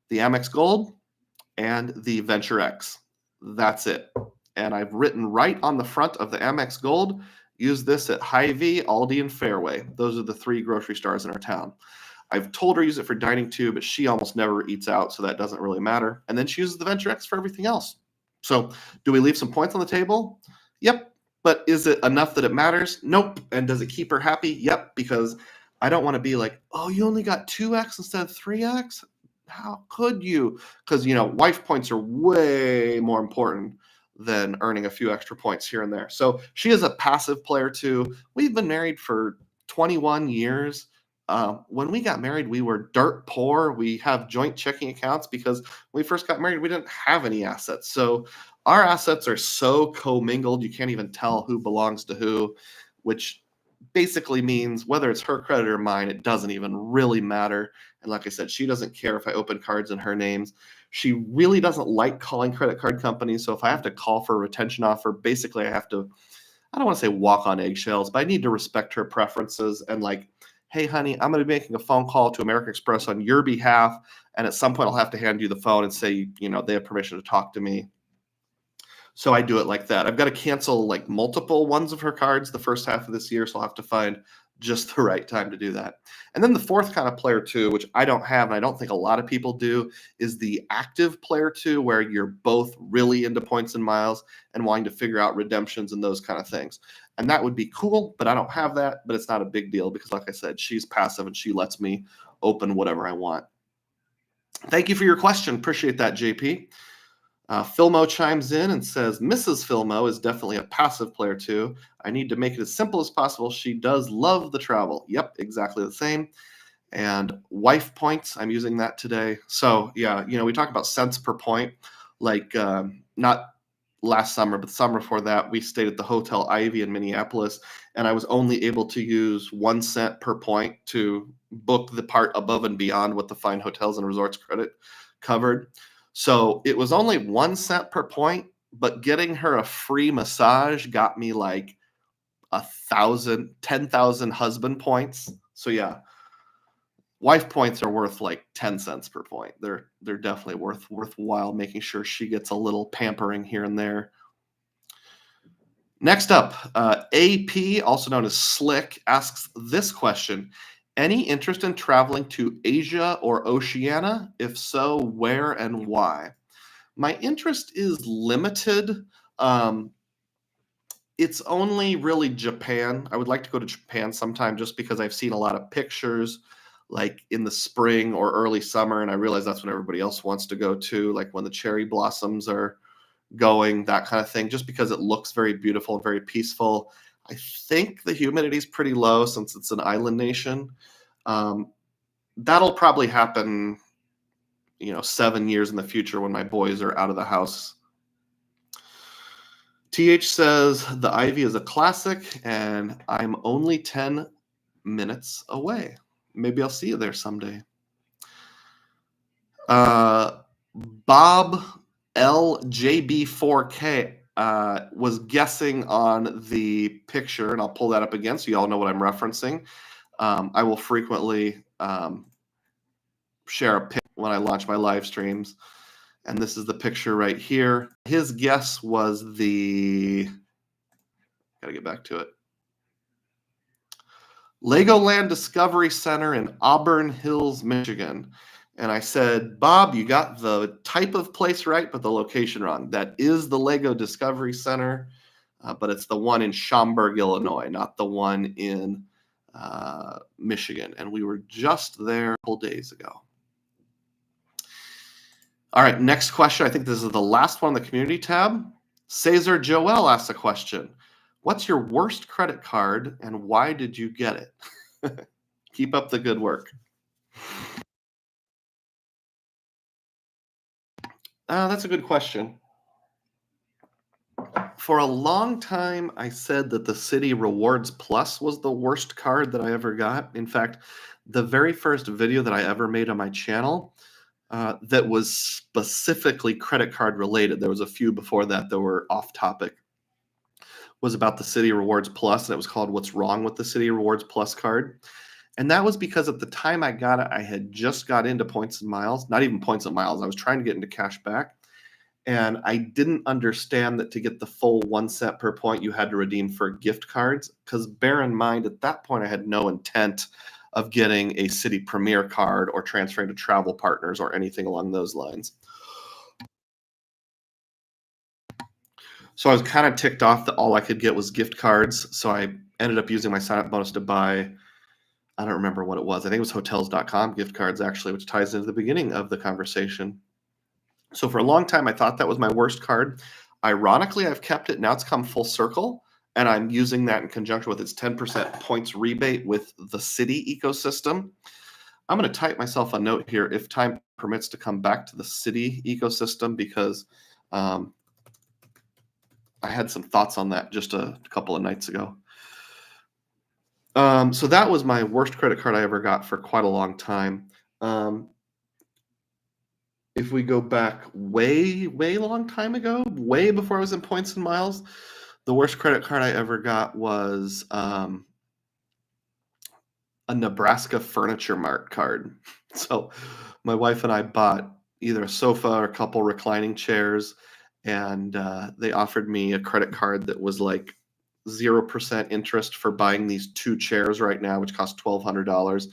the Amex Gold and the Venture X. That's it. And I've written right on the front of the Amex Gold, use this at Hy-Vee, Aldi, and Fairway. Those are the 3 grocery stores in our town. I've told her to use it for dining too, but she almost never eats out, so that doesn't really matter. And then she uses the Venture X for everything else. So do we leave some points on the table? Yep. But is it enough that it matters? Nope. And does it keep her happy? Yep. Because I don't want to be like, oh, you only got 2x instead of 3x? How could you? Because, wife points are way more important than earning a few extra points here and there. So she is a passive player too. We've been married for 21 years. When we got married, we were dirt poor. We have joint checking accounts because when we first got married, we didn't have any assets. So our assets are so commingled, you can't even tell who belongs to who, which basically means whether it's her credit or mine, it doesn't even really matter. And like I said, she doesn't care if I open cards in her names. She really doesn't like calling credit card companies. So if I have to call for a retention offer, basically I don't want to say walk on eggshells, but I need to respect her preferences and like, hey, honey, I'm going to be making a phone call to American Express on your behalf. And at some point, I'll have to hand you the phone and say, they have permission to talk to me. So I do it like that. I've got to cancel like multiple ones of her cards the first half of this year. So I'll have to find just the right time to do that. And then the fourth kind of player 2, which I don't have, and I don't think a lot of people do, is the active player 2, where you're both really into points and miles and wanting to figure out redemptions and those kind of things. And that would be cool, but I don't have that. But it's not a big deal because, like I said, she's passive and she lets me open whatever I want. Thank you for your question. Appreciate that, JP. Filmo chimes in and says, Mrs. Filmo is definitely a passive player too. I need to make it as simple as possible. She does love the travel. Yep, exactly the same. And wife points, I'm using that today. So yeah, we talk about cents per point, like not last summer, but the summer before that, we stayed at the Hotel Ivy in Minneapolis, and I was only able to use 1 cent per point to book the part above and beyond what the Fine Hotels and Resorts credit covered. So it was only 1 cent per point, but getting her a free massage got me like 10,000 husband points. So yeah, wife points are worth like 10 cents per point. They're definitely worthwhile, making sure she gets a little pampering here and there. Next up, AP, also known as Slick, asks this question. Any interest in traveling to Asia or Oceania? If so, where and why? My interest is limited. It's only really Japan. I would like to go to Japan sometime just because I've seen a lot of pictures like in the spring or early summer, and I realize that's when everybody else wants to go to, like when the cherry blossoms are going, that kind of thing, just because it looks very beautiful and very peaceful. I think the humidity is pretty low since it's an island nation. That'll probably happen, 7 years in the future when my boys are out of the house. TH says the Ivy is a classic, and I'm only 10 minutes away. Maybe I'll see you there someday. Bob LJB4K was guessing on the picture, and I'll pull that up again so you all know what I'm referencing. I will frequently share a pic when I launch my live streams, and this is the picture right here. His guess was gotta get back to it, Legoland Discovery Center in Auburn Hills, Michigan. And I said, Bob, you got the type of place right, but the location wrong. That is the Lego Discovery Center, but it's the one in Schaumburg, Illinois, not the one in Michigan. And we were just there a couple days ago. All right, next question. I think this is the last one on the community tab. Cesar Joel asks a question. What's your worst credit card and why did you get it? Keep up the good work. That's a good question. For a long time, I said that the Citi Rewards Plus was the worst card that I ever got. In fact, the very first video that I ever made on my channel that was specifically credit card related, there was a few before that that were off topic, was about the Citi Rewards Plus, and it was called What's Wrong with the Citi Rewards Plus card. And that was because at the time I got it, I had just got into points and miles, not even points and miles. I was trying to get into cash back. And I didn't understand that to get the full 1 cent per point, you had to redeem for gift cards. Because bear in mind, at that point, I had no intent of getting a Citi Premier card or transferring to travel partners or anything along those lines. So I was kind of ticked off that all I could get was gift cards. So I ended up using my sign-up bonus to buy, I don't remember what it was. I think it was hotels.com gift cards, actually, which ties into the beginning of the conversation. So for a long time, I thought that was my worst card. Ironically, I've kept it. Now it's come full circle, and I'm using that in conjunction with its 10% points rebate with the Citi ecosystem. I'm going to type myself a note here if time permits to come back to the Citi ecosystem, because I had some thoughts on that just a couple of nights ago. So that was my worst credit card I ever got for quite a long time. If we go back way long time ago, way before I was in points and miles, the worst credit card I ever got was a Nebraska Furniture Mart card. So my wife and I bought either a sofa or a couple reclining chairs, and they offered me a credit card that was like 0% interest for buying these 2 chairs right now, which cost $1,200.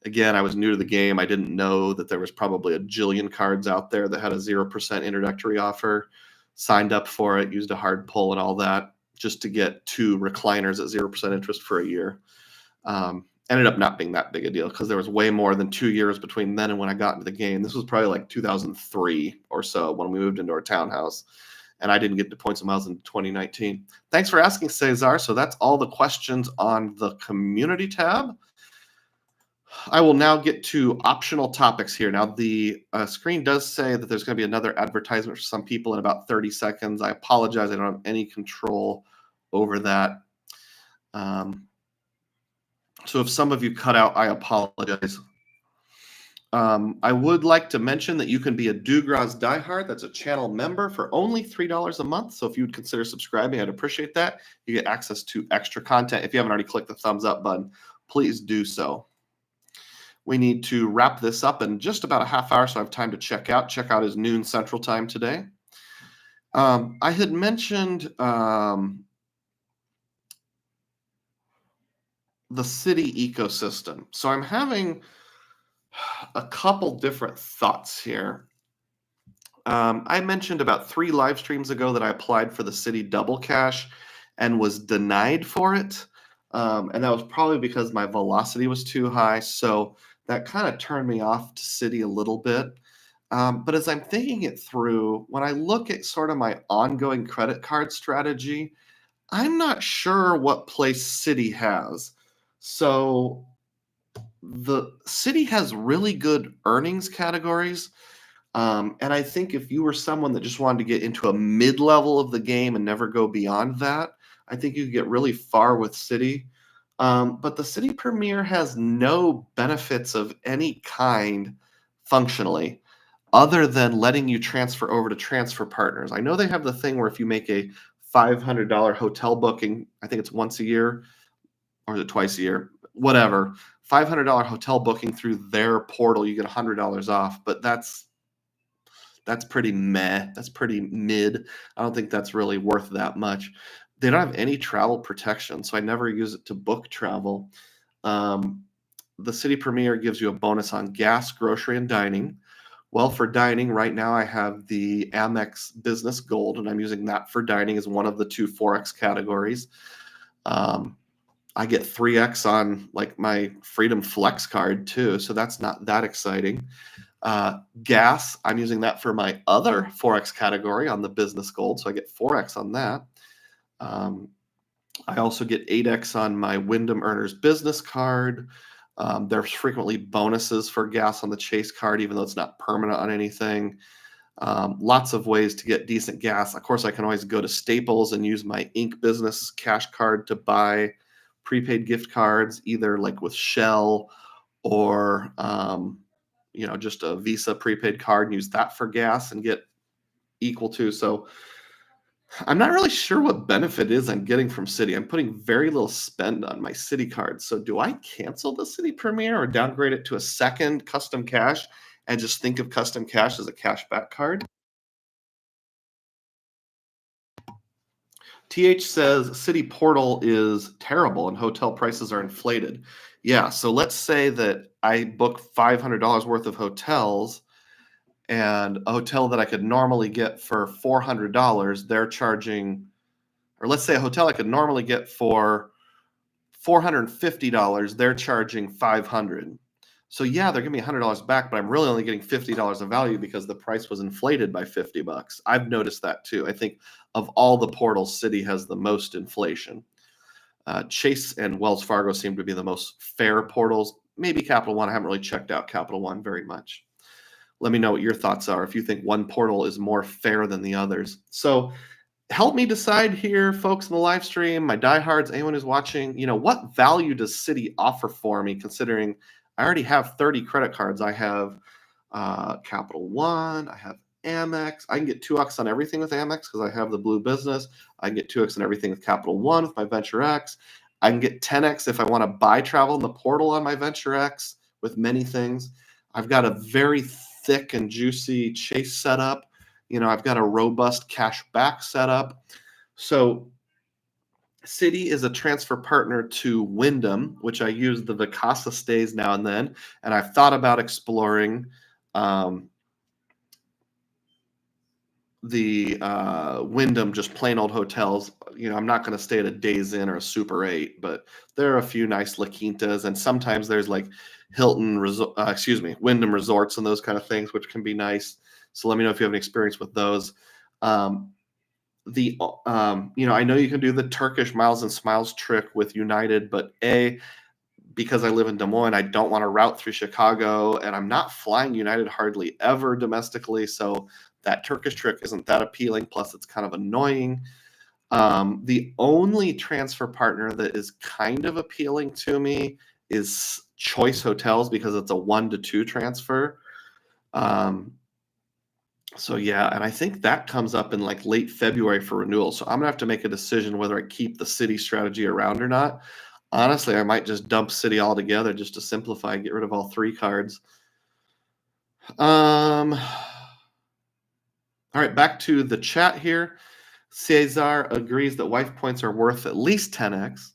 Again, I was new to the game. I didn't know that there was probably a jillion cards out there that had a 0% introductory offer. Signed up for it, used a hard pull and all that just to get 2 recliners at 0% interest for a year. Ended up not being that big a deal because there was way more than 2 years between then and when I got into the game. This was probably like 2003 or so when we moved into our townhouse. And I didn't get to points and miles in 2019. Thanks for asking, Cesar. So that's all the questions on the community tab. I will now get to optional topics here. Now, the screen does say that there's going to be another advertisement for some people in about 30 seconds. I apologize. I don't have any control over that. So if some of you cut out, I apologize. I would like to mention that you can be a Dugroz diehard. That's a channel member for only $3 a month. So if you would consider subscribing, I'd appreciate that. You get access to extra content. If you haven't already clicked the thumbs up button, please do so. We need to wrap this up in just about a half hour, so I have time to check out. Checkout is noon Central Time today. I had mentioned the Citi ecosystem. So I'm having a couple different thoughts here. I mentioned about 3 live streams ago that I applied for the Citi Double Cash and was denied for it. And that was probably because my velocity was too high. So that kind of turned me off to Citi a little bit. But as I'm thinking it through, when I look at sort of my ongoing credit card strategy, I'm not sure what place Citi has. So the Citi has really good earnings categories. And I think if you were someone that just wanted to get into a mid-level of the game and never go beyond that, I think you could get really far with Citi. But the Citi Premier has no benefits of any kind functionally, other than letting you transfer over to transfer partners. I know they have the thing where if you make a $500 hotel booking, I think it's once a year, or is it twice a year? Whatever. $500 hotel booking through their portal, you get $100 off, but that's pretty meh. That's pretty mid. I don't think that's really worth that much. They don't have any travel protection, so I never use it to book travel. The Citi Premier gives you a bonus on gas, grocery, and dining. Well, for dining, right now I have the Amex Business Gold, and I'm using that for dining as one of the 2 4X categories. I get 3X on like my Freedom Flex card too, so that's not that exciting. Gas, I'm using that for my other 4X category on the Business Gold, so I get 4X on that. I also get 8X on my Wyndham Earners Business Card. There's frequently bonuses for gas on the Chase card, even though it's not permanent on anything. Lots of ways to get decent gas. Of course, I can always go to Staples and use my Inc. Business Cash Card to buy prepaid gift cards, either like with Shell or just a Visa prepaid card, and use that for gas and get equal to. So I'm not really sure what benefit is I'm getting from Citi. I'm putting very little spend on my Citi card. So do I cancel the Citi Premier or downgrade it to a second custom cash and just think of custom cash as a cashback card? TH says Citi Portal is terrible and hotel prices are inflated. Yeah, so let's say that I book $500 worth of hotels, and a hotel that I could normally get for $400, they're charging, or let's say a hotel I could normally get for $450, they're charging $500. So yeah, they're giving me $100 back, but I'm really only getting $50 of value because the price was inflated by $50. I've noticed that too. I think of all the portals, Citi has the most inflation. Chase and Wells Fargo seem to be the most fair portals. Maybe Capital One. I haven't really checked out Capital One very much. Let me know what your thoughts are if you think one portal is more fair than the others. So help me decide here, folks in the live stream, my diehards, anyone who's watching, what value does Citi offer for me, considering I already have 30 credit cards. I have Capital One, I have Amex. I can get 2X on everything with Amex because I have the Blue Business. I can get 2X on everything with Capital One with my Venture X. I can get 10X if I want to buy travel in the portal on my Venture X with many things. I've got a very thick and juicy Chase setup. I've got a robust cash back setup. So Citi is a transfer partner to Wyndham, which I use the Vacasa stays now and then. And I've thought about exploring the Wyndham, just plain old hotels. I'm not going to stay at a Days Inn or a Super 8, but there are a few nice La Quintas, and sometimes there's like Wyndham Resorts and those kind of things, which can be nice. So let me know if you have any experience with those. I know you can do the Turkish Miles and Smiles trick with United, but because I live in Des Moines, I don't want to route through Chicago, and I'm not flying United hardly ever domestically. So that Turkish trip isn't that appealing. Plus, it's kind of annoying. The only transfer partner that is kind of appealing to me is Choice Hotels because it's a 1-to-2 transfer. So yeah, and I think that comes up in like late February for renewal. So I'm gonna have to make a decision whether I keep the Citi strategy around or not. Honestly, I might just dump Citi altogether just to simplify, get rid of all 3 cards. All right, back to the chat here. Cesar agrees that wife points are worth at least 10x.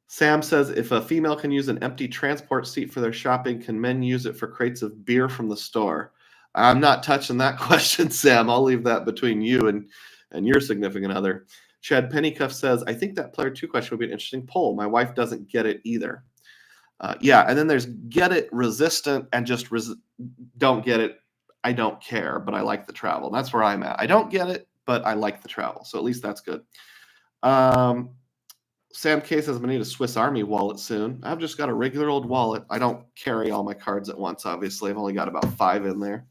Sam says if a female can use an empty transport seat for their shopping, can men use it for crates of beer from the store? I'm not touching that question, Sam. I'll leave that between you and your significant other. Chad Pennycuff says, I think that player 2 question would be an interesting poll. My wife doesn't get it either. Yeah, and then there's get it resistant and just don't get it. I don't care, but I like the travel. That's where I'm at. I don't get it, but I like the travel. So at least that's good. Sam K says, I'm going to need a Swiss Army wallet soon. I've just got a regular old wallet. I don't carry all my cards at once, obviously. I've only got about 5 in there.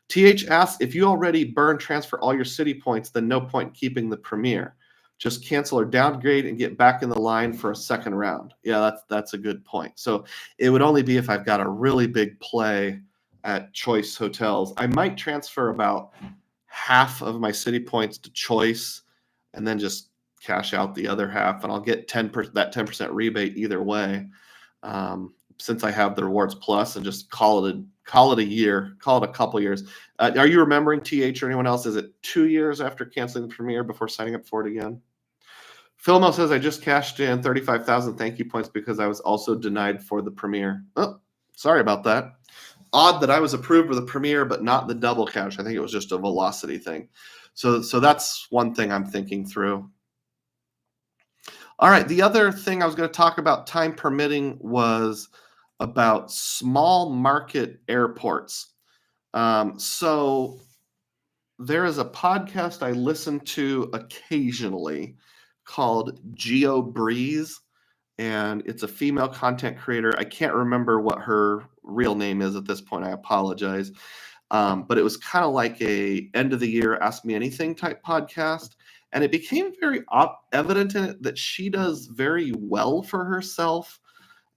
TH asks, if you already burn transfer all your Citi points, then no point in keeping the Premier. Just cancel or downgrade and get back in the line for a second round. Yeah, that's a good point. So it would only be if I've got a really big play at Choice Hotels. I might transfer about half of my Citi points to Choice and then just cash out the other half, and I'll get 10% rebate either way. Since I have the rewards plus, and just call it a year, call it a couple years. Are you remembering, TH, or anyone else? Is it 2 years after canceling the Premier before signing up for it again? Philmo says, I just cashed in 35,000 thank you points because I was also denied for the Premier. Oh, sorry about that. Odd that I was approved for the Premier, but not the double cash. I think it was just a velocity thing. So that's one thing I'm thinking through. All right, the other thing I was going to talk about, time permitting, was about small market airports. So there is a podcast I listen to occasionally called Geo Breeze, and it's a female content creator. I can't remember what her real name is at this point. I apologize. But it was kind of like a end of the year Ask Me Anything type podcast. And it became very evident in it that she does very well for herself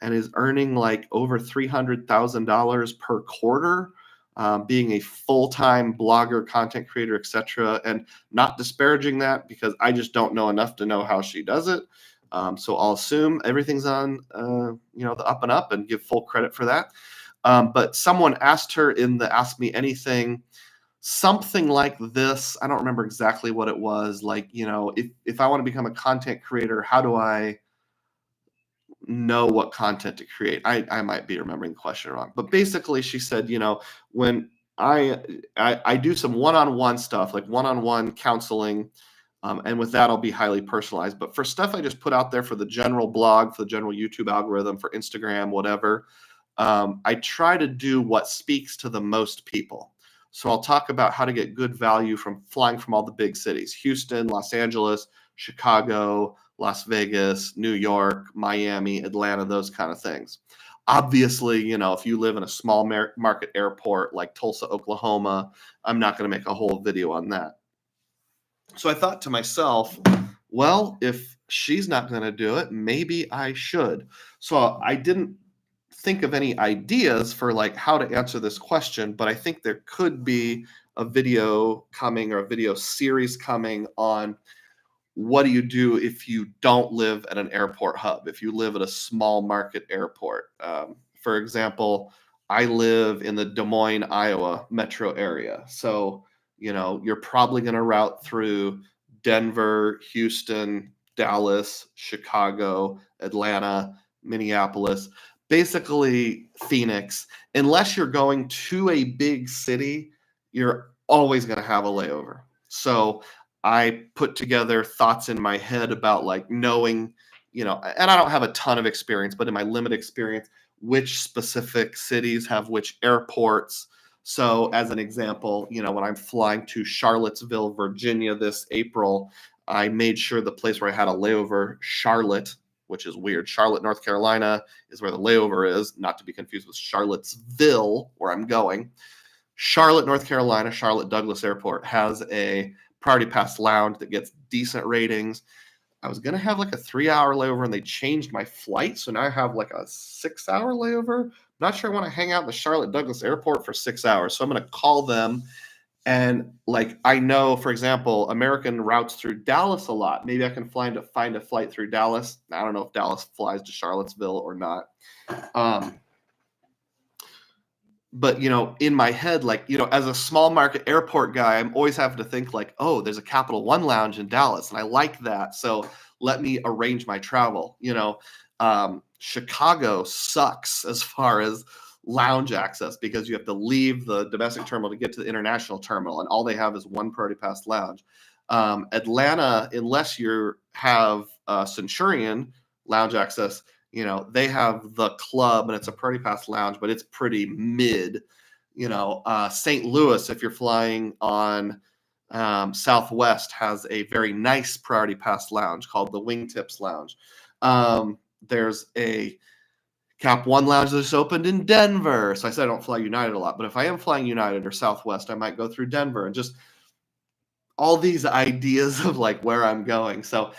and is earning like over $300,000 per quarter, being a full-time blogger, content creator, etc. And not disparaging that because I just don't know enough to know how she does it. So I'll assume everything's on the up and up and give full credit for that. But someone asked her in the Ask Me Anything something like this. I don't remember exactly what it was. Like, if I want to become a content creator, how do I know what content to create? I might be remembering the question wrong. But basically she said, when I do some one-on-one stuff, like one-on-one counseling, and with that, I'll be highly personalized. But for stuff I just put out there for the general blog, for the general YouTube algorithm, for Instagram, whatever, I try to do what speaks to the most people. So I'll talk about how to get good value from flying from all the big cities: Houston, Los Angeles, Chicago, Las Vegas, New York, Miami, Atlanta, those kind of things. Obviously, if you live in a small market airport like Tulsa, Oklahoma, I'm not going to make a whole video on that. So I thought to myself, well, if she's not going to do it, maybe I should. So I didn't think of any ideas for like how to answer this question, but I think there could be a video coming, or a video series coming, on what do you do if you don't live at an airport hub, if you live at a small market airport. For example, I live in the Des Moines, Iowa metro area. So, you're probably going to route through Denver, Houston, Dallas, Chicago, Atlanta, Minneapolis, basically Phoenix. Unless you're going to a big city, you're always going to have a layover. So I put together thoughts in my head about like knowing, and I don't have a ton of experience, but in my limited experience, which specific cities have which airports. So as an example, when I'm flying to Charlottesville, Virginia this April, I made sure the place where I had a layover, Charlotte, which is weird. Charlotte, North Carolina is where the layover is, not to be confused with Charlottesville, where I'm going. Charlotte, North Carolina, Charlotte Douglas Airport has a Priority Pass lounge that gets decent ratings. I was going to have like a 3-hour layover and they changed my flight. So now I have like a 6-hour layover. Not sure I want to hang out in the Charlotte Douglas Airport for 6 hours. So I'm going to call them. And like, I know, for example, American routes through Dallas a lot. Maybe I can find a flight through Dallas. I don't know if Dallas flies to Charlottesville or not. But, in my head, like, as a small market airport guy, I'm always having to think like, oh, there's a Capital One lounge in Dallas. And I like that. So let me arrange my travel. Chicago sucks as far as lounge access because you have to leave the domestic terminal to get to the international terminal. And all they have is one Priority Pass lounge. Atlanta, unless you have Centurion lounge access, they have the club and it's a Priority Pass lounge, but it's pretty mid. St. Louis, if you're flying on Southwest, has a very nice Priority Pass lounge called the Wingtips Lounge. There's a Cap One lounge that's opened in Denver. So I said I don't fly United a lot, but if I am flying United or Southwest, I might go through Denver and just all these ideas of like where I'm going. So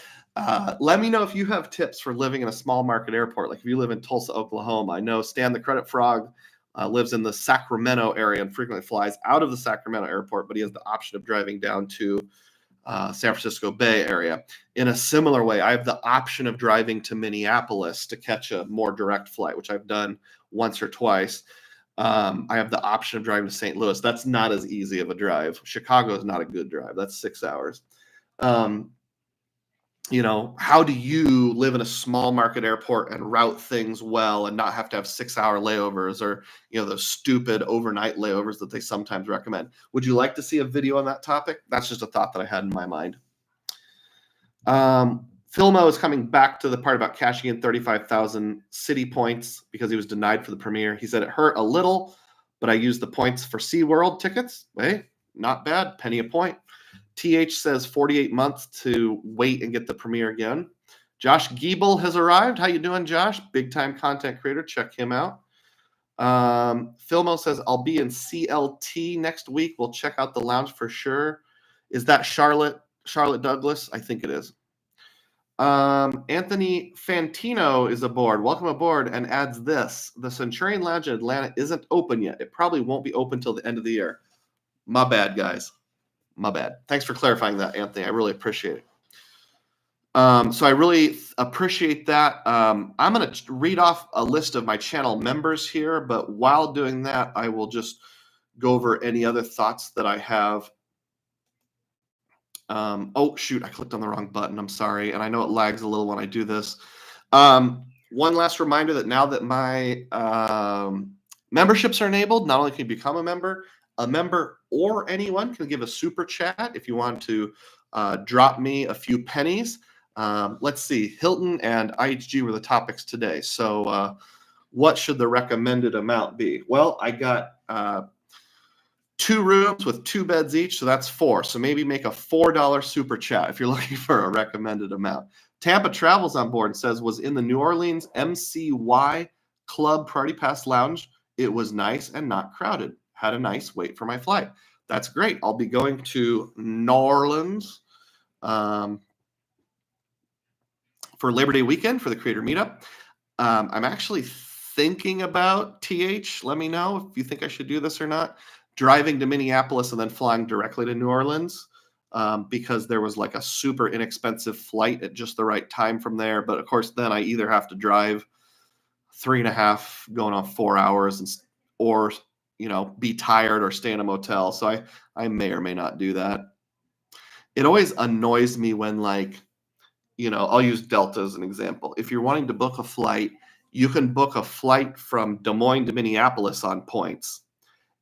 let me know if you have tips for living in a small market airport. Like if you live in Tulsa, Oklahoma, I know Stan the Credit Frog lives in the Sacramento area and frequently flies out of the Sacramento airport, but he has the option of driving down to San Francisco Bay Area. In a similar way, I have the option of driving to Minneapolis to catch a more direct flight, which I've done once or twice. I have the option of driving to St. Louis. That's not as easy of a drive. Chicago is not a good drive. That's 6 hours. How do you live in a small market airport and route things well and not have to have 6-hour layovers or, those stupid overnight layovers that they sometimes recommend? Would you like to see a video on that topic? That's just a thought that I had in my mind. Filmo is coming back to the part about cashing in 35,000 Citi points because he was denied for the premiere. He said it hurt a little, but I used the points for SeaWorld tickets. Hey, not bad. Penny a point. TH says 48 months to wait and get the premiere again. Josh Giebel has arrived. How you doing, Josh? Big time content creator. Check him out. Filmo says I'll be in CLT next week. We'll check out the lounge for sure. Is that Charlotte Douglas? I think it is. Anthony Fantino is aboard. Welcome aboard, and adds this: the Centurion Lounge in Atlanta isn't open yet. It probably won't be open till the end of the year. My bad, guys. My bad. Thanks for clarifying that, Anthony. I really appreciate it. So I really appreciate that. I'm going to read off a list of my channel members here, but while doing that, I will just go over any other thoughts that I have. Oh, shoot, I clicked on the wrong button. I'm sorry. And I know it lags a little when I do this. One last reminder that now that my memberships are enabled, not only can you become a member or anyone can give a super chat if you want to drop me a few pennies. Let's see. Hilton and IHG were the topics today. So what should the recommended amount be? Well, I got 2 rooms with 2 beds each, so that's 4. So maybe make a $4 super chat if you're looking for a recommended amount. Tampa Travels on board and says, was in the New Orleans MCY Club Priority Pass Lounge. It was nice and not crowded. Had a nice wait for my flight. That's great. I'll be going to New Orleans for Labor Day weekend for the creator meetup. I'm actually thinking about TH. Let me know if you think I should do this or not. Driving to Minneapolis and then flying directly to New Orleans because there was like a super inexpensive flight at just the right time from there. But of course, then I either have to drive 3.5 going on 4 hours or be tired or stay in a motel. So I may or may not do that. It always annoys me when I'll use Delta as an example. If you're wanting to book a flight, you can book a flight from Des Moines to Minneapolis on points.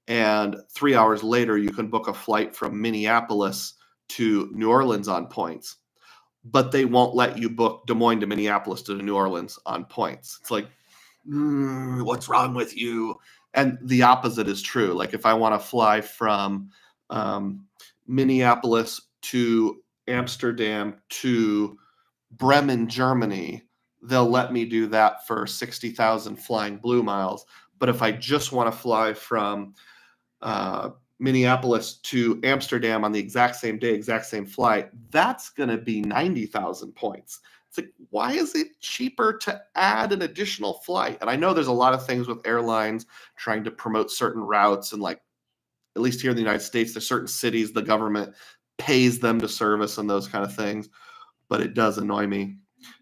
And 3 hours later, you can book a flight from Minneapolis to New Orleans on points. But they won't let you book Des Moines to Minneapolis to New Orleans on points. It's like, what's wrong with you? And the opposite is true. Like if I want to fly from Minneapolis to Amsterdam to Bremen, Germany, they'll let me do that for 60,000 flying blue miles. But if I just want to fly from Minneapolis to Amsterdam on the exact same day, exact same flight, that's going to be 90,000 points. It's like, why is it cheaper to add an additional flight? And I know there's a lot of things with airlines trying to promote certain routes, and like, at least here in the United States, there's certain cities the government pays them to service and those kind of things, but it does annoy me.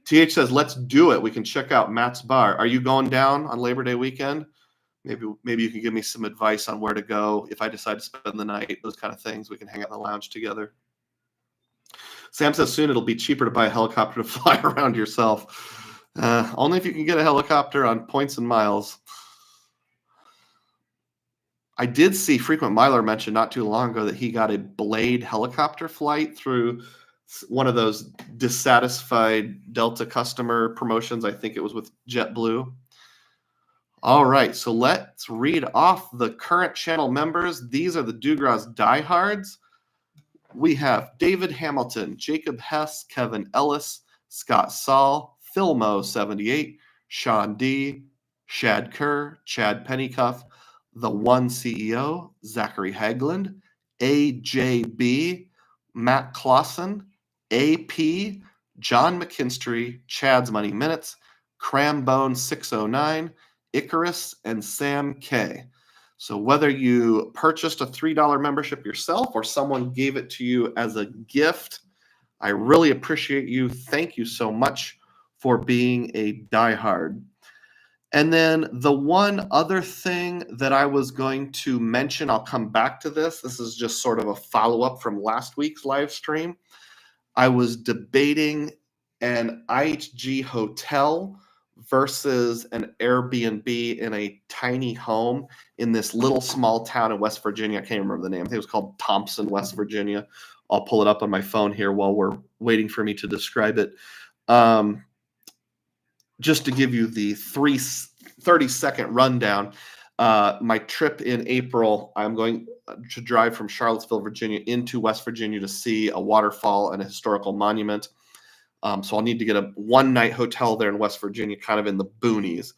TH says, let's do it. We can check out Matt's bar. Are you going down on Labor Day weekend? Maybe you can give me some advice on where to go if I decide to spend the night, those kind of things. We can hang out in the lounge together. Sam says soon it'll be cheaper to buy a helicopter to fly around yourself. Only if you can get a helicopter on points and miles. I did see Frequent Miler mention not too long ago that he got a Blade helicopter flight through one of those dissatisfied Delta customer promotions. I think it was with JetBlue. All right, so let's read off the current channel members. These are the Dugroz diehards. We have David Hamilton, Jacob Hess, Kevin Ellis, Scott Saul, Philmo78, Sean D, Shad Kerr, Chad Pennycuff, The One CEO, Zachary Hagland, AJB, Matt Clausen, AP, John McKinstry, Chad's Money Minutes, Crambone609, Icarus, and Sam K. So whether you purchased a $3 membership yourself or someone gave it to you as a gift, I really appreciate you. Thank you so much for being a diehard. And then the one other thing that I was going to mention, I'll come back to this. This is just sort of a follow-up from last week's live stream. I was debating an IHG hotel versus an Airbnb in a tiny home in this little small town in West Virginia. I can't remember the name. I think it was called Thompson, West Virginia. I'll pull it up on my phone here while we're waiting for me to describe it. Just to give you the 30-second rundown, my trip in April, I'm going to drive from Charlottesville, Virginia into West Virginia to see a waterfall and a historical monument. So I'll need to get a one-night hotel there in West Virginia, kind of in the boonies.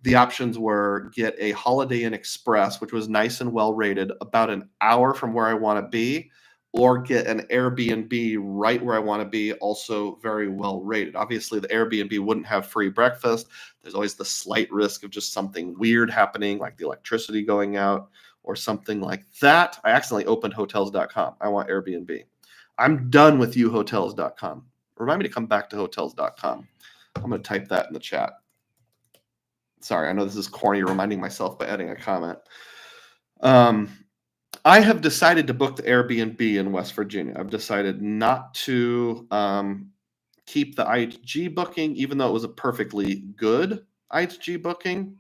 The options were get a Holiday Inn Express, which was nice and well rated, about an hour from where I want to be, or get an Airbnb right where I want to be, also very well rated. Obviously, the Airbnb wouldn't have free breakfast. There's always the slight risk of just something weird happening, like the electricity going out or something like that. I accidentally opened hotels.com. I want Airbnb. I'm done with you, hotels.com. Remind me to come back to hotels.com. I'm going to type that in the chat. Sorry, I know this is corny, reminding myself by adding a comment. I have decided to book the Airbnb in West Virginia. I've decided not to keep the IHG booking, even though it was a perfectly good IHG booking.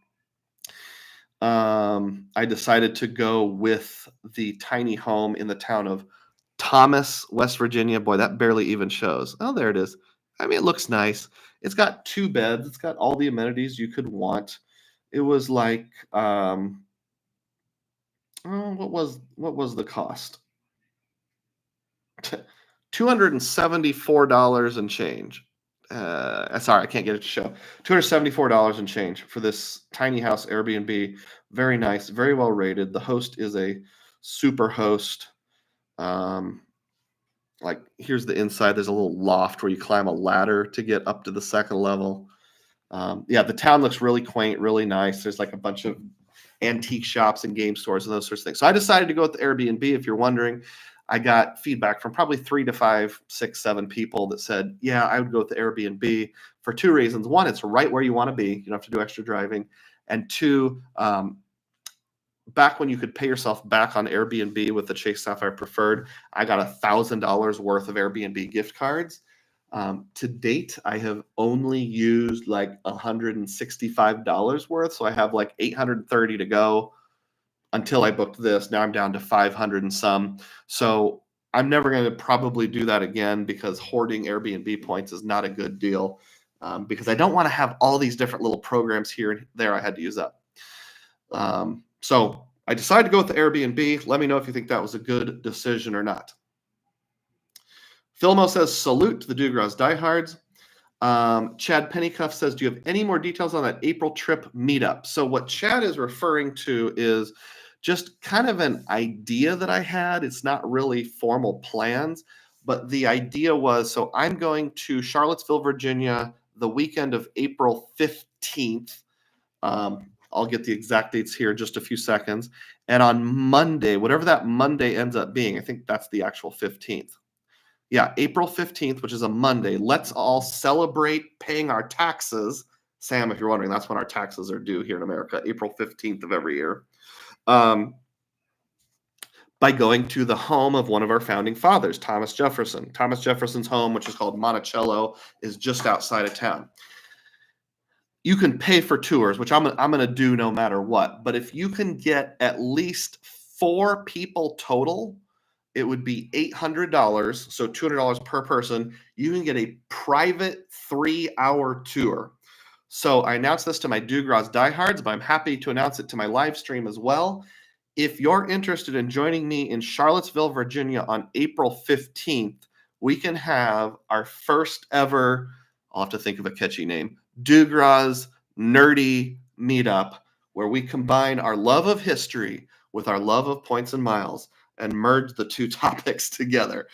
I decided to go with the tiny home in the town of Thomas, West Virginia. Boy, that barely even shows. Oh, there it is. I mean, it looks nice. It's got 2 beds. It's got all the amenities you could want. It was like, what was the cost? $274 and change. Sorry, I can't get it to show. $274 and change for this tiny house Airbnb. Very nice, very well rated. The host is a super host. Like, here's the inside. There's a little loft where you climb a ladder to get up to the second level. Yeah, the town looks really quaint, really nice. There's like a bunch of antique shops and game stores and those sorts of things. So I decided to go with the Airbnb. If you're wondering, I got feedback from probably 3 to 5, 6, 7 people that said, yeah, I would go with the Airbnb for 2 reasons. One, it's right where you want to be. You don't have to do extra driving. And 2, back when you could pay yourself back on Airbnb with the Chase Sapphire Preferred, I got $1,000 worth of Airbnb gift cards. To date, I have only used like $165 worth. So I have like $830 to go until I booked this. Now I'm down to 500 and some. So I'm never going to probably do that again, because hoarding Airbnb points is not a good deal, because I don't want to have all these different little programs here and there I had to use up. So I decided to go with the Airbnb. Let me know if you think that was a good decision or not. Philmo says, salute to the Dugroz diehards. Chad Pennycuff says, do you have any more details on that April trip meetup? So what Chad is referring to is just kind of an idea that I had. It's not really formal plans, but the idea was, so I'm going to Charlottesville, Virginia, the weekend of April 15th. I'll get the exact dates here in just a few seconds. And on Monday, whatever that Monday ends up being, I think that's the actual 15th. Yeah, April 15th, which is a Monday. Let's all celebrate paying our taxes. Sam, if you're wondering, that's when our taxes are due here in America, April 15th of every year. By going to the home of one of our founding fathers, Thomas Jefferson. Thomas Jefferson's home, which is called Monticello, is just outside of town. You can pay for tours, which I'm going to do no matter what. But if you can get at least 4 people total, it would be $800, so $200 per person. You can get a private 3-hour tour. So I announced this to my Dugroz diehards, but I'm happy to announce it to my live stream as well. If you're interested in joining me in Charlottesville, Virginia on April 15th, we can have our first ever, I'll have to think of a catchy name, Dugroz nerdy meetup, where we combine our love of history with our love of points and miles and merge the two topics together.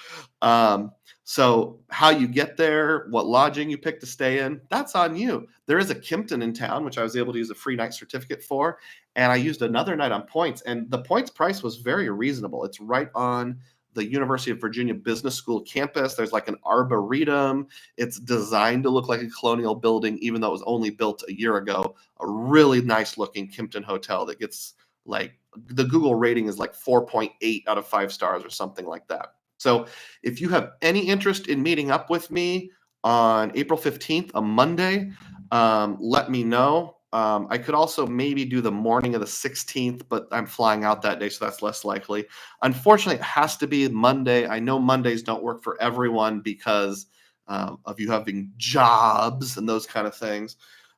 So how you get there, what lodging you pick to stay in, that's on you. There is a Kimpton in town, which I was able to use a free night certificate for. And I used another night on points, and the points price was very reasonable. It's right on the University of Virginia Business School campus. There's like an arboretum. It's designed to look like a colonial building, even though it was only built a year ago. A really nice looking Kimpton hotel that gets like, the Google rating is like 4.8 out of 5 stars or something like that. So if you have any interest in meeting up with me on April 15th, a Monday, let me know. I could also maybe do the morning of the 16th, but I'm flying out that day, so that's less likely. Unfortunately, it has to be Monday. I know Mondays don't work for everyone because of you having jobs and those kind of things.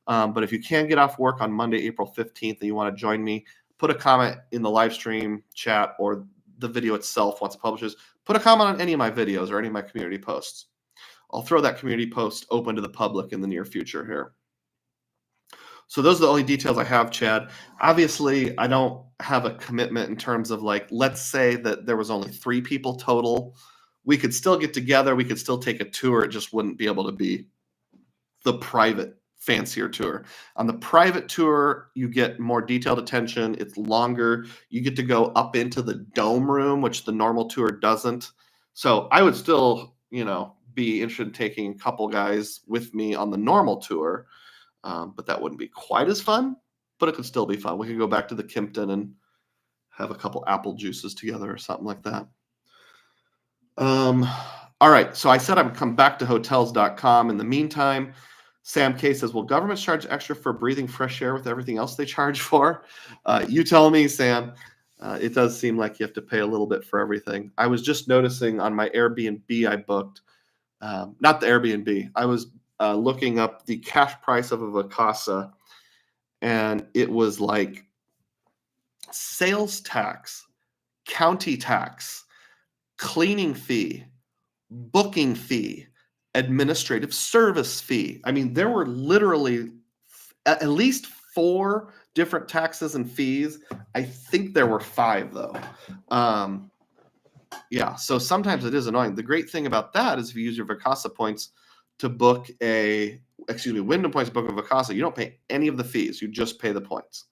But if you can get off work on Monday, April 15th, and you want to join me, put a comment in the live stream chat or the video itself once it publishes. Put a comment on any of my videos or any of my community posts. I'll throw that community post open to the public in the near future here. So those are the only details I have, Chad. Obviously, I don't have a commitment in terms of like, let's say that there was only 3 people total. We could still get together. We could still take a tour. It just wouldn't be able to be the private fancier tour. On the private tour, you get more detailed attention. It's longer. You get to go up into the dome room, which the normal tour doesn't. So I would still, be interested in taking a couple guys with me on the normal tour. But that wouldn't be quite as fun, but it could still be fun. We could go back to the Kimpton and have a couple apple juices together or something like that. All right. So I said I would come back to hotels.com. In the meantime, Sam K says, will governments charge extra for breathing fresh air with everything else they charge for? You tell me, Sam. It does seem like you have to pay a little bit for everything. I was just noticing on my Airbnb I booked, not the Airbnb, I was looking up the cash price of a Vacasa, and it was like sales tax, county tax, cleaning fee, booking fee, administrative service fee. I mean, there were literally at least 4 different taxes and fees. I think there were 5 though. Yeah, so sometimes it is annoying. The great thing about that is if you use your Vacasa points to book Wyndham points to book a Vacasa, you don't pay any of the fees. You just pay the points.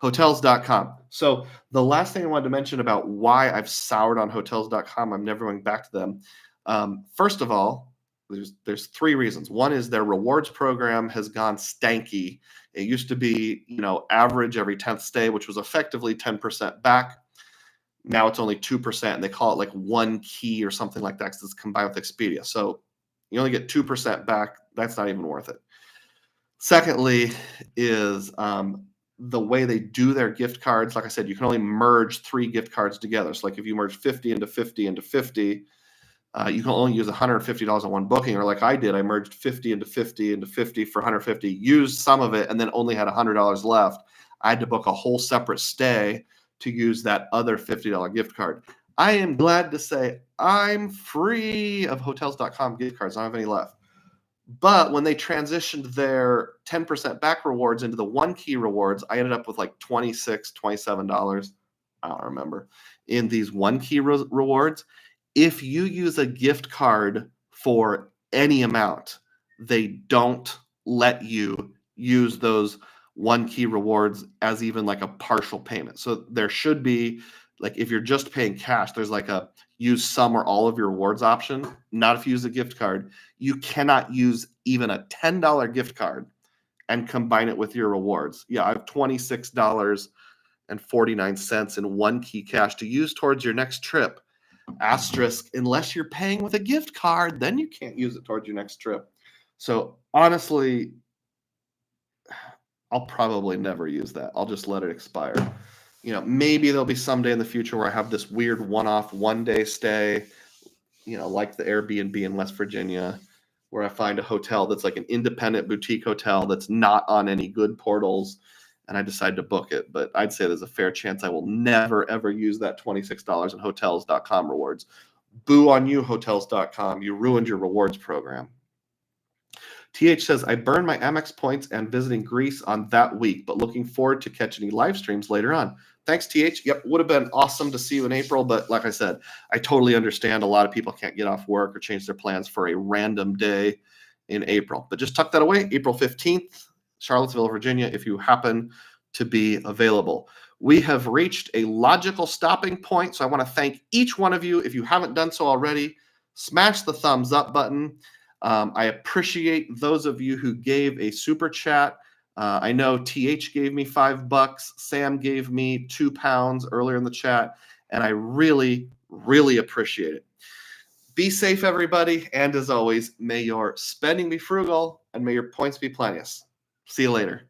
Hotels.com. So the last thing I wanted to mention about why I've soured on hotels.com, I'm never going back to them. First of all, there's 3 reasons. One is their rewards program has gone stanky. It used to be, average every 10th stay, which was effectively 10% back. Now it's only 2%, and they call it like 1 key or something like that because it's combined with Expedia. So you only get 2% back. That's not even worth it. Secondly is the way they do their gift cards. Like I said, you can only merge 3 gift cards together. So like if you merge 50 into 50 into 50, you can only use $150 on one booking. Or like I did, I merged 50 into 50 into 50 for 150, used some of it, and then only had $100 left. I had to book a whole separate stay to use that other $50 gift card. I am glad to say I'm free of hotels.com gift cards. I don't have any left. But when they transitioned their 10% back rewards into the one key rewards, I ended up with like $26, $27. I don't remember in these one key rewards. If you use a gift card for any amount, they don't let you use those one key rewards as even like a partial payment. So there should be, like, if you're just paying cash, there's like a use some or all of your rewards option. Not if you use a gift card. You cannot use even a $10 gift card and combine it with your rewards. Yeah, I have $26.49 in one key cash to use towards your next trip. Asterisk, unless you're paying with a gift card, then you can't use it towards your next trip. So honestly, I'll probably never use that. I'll just let it expire. Maybe there'll be someday in the future where I have this weird one-off one-day stay, like the Airbnb in West Virginia, where I find a hotel that's like an independent boutique hotel that's not on any good portals, and I decide to book it. But I'd say there's a fair chance I will never, ever use that $26 in Hotels.com rewards. Boo on you, Hotels.com. You ruined your rewards program. TH says, I burned my Amex points and visiting Greece on that week, but looking forward to catching any live streams later on. Thanks, TH. Yep, would have been awesome to see you in April, but like I said, I totally understand a lot of people can't get off work or change their plans for a random day in April. But just tuck that away, April 15th, Charlottesville, Virginia, if you happen to be available. We have reached a logical stopping point, so I want to thank each one of you. If you haven't done so already, smash the thumbs up button. I appreciate those of you who gave a super chat. I know TH gave me $5. Sam gave me £2 earlier in the chat, and I really, really appreciate it. Be safe, everybody, and as always, may your spending be frugal and may your points be plenteous. See you later.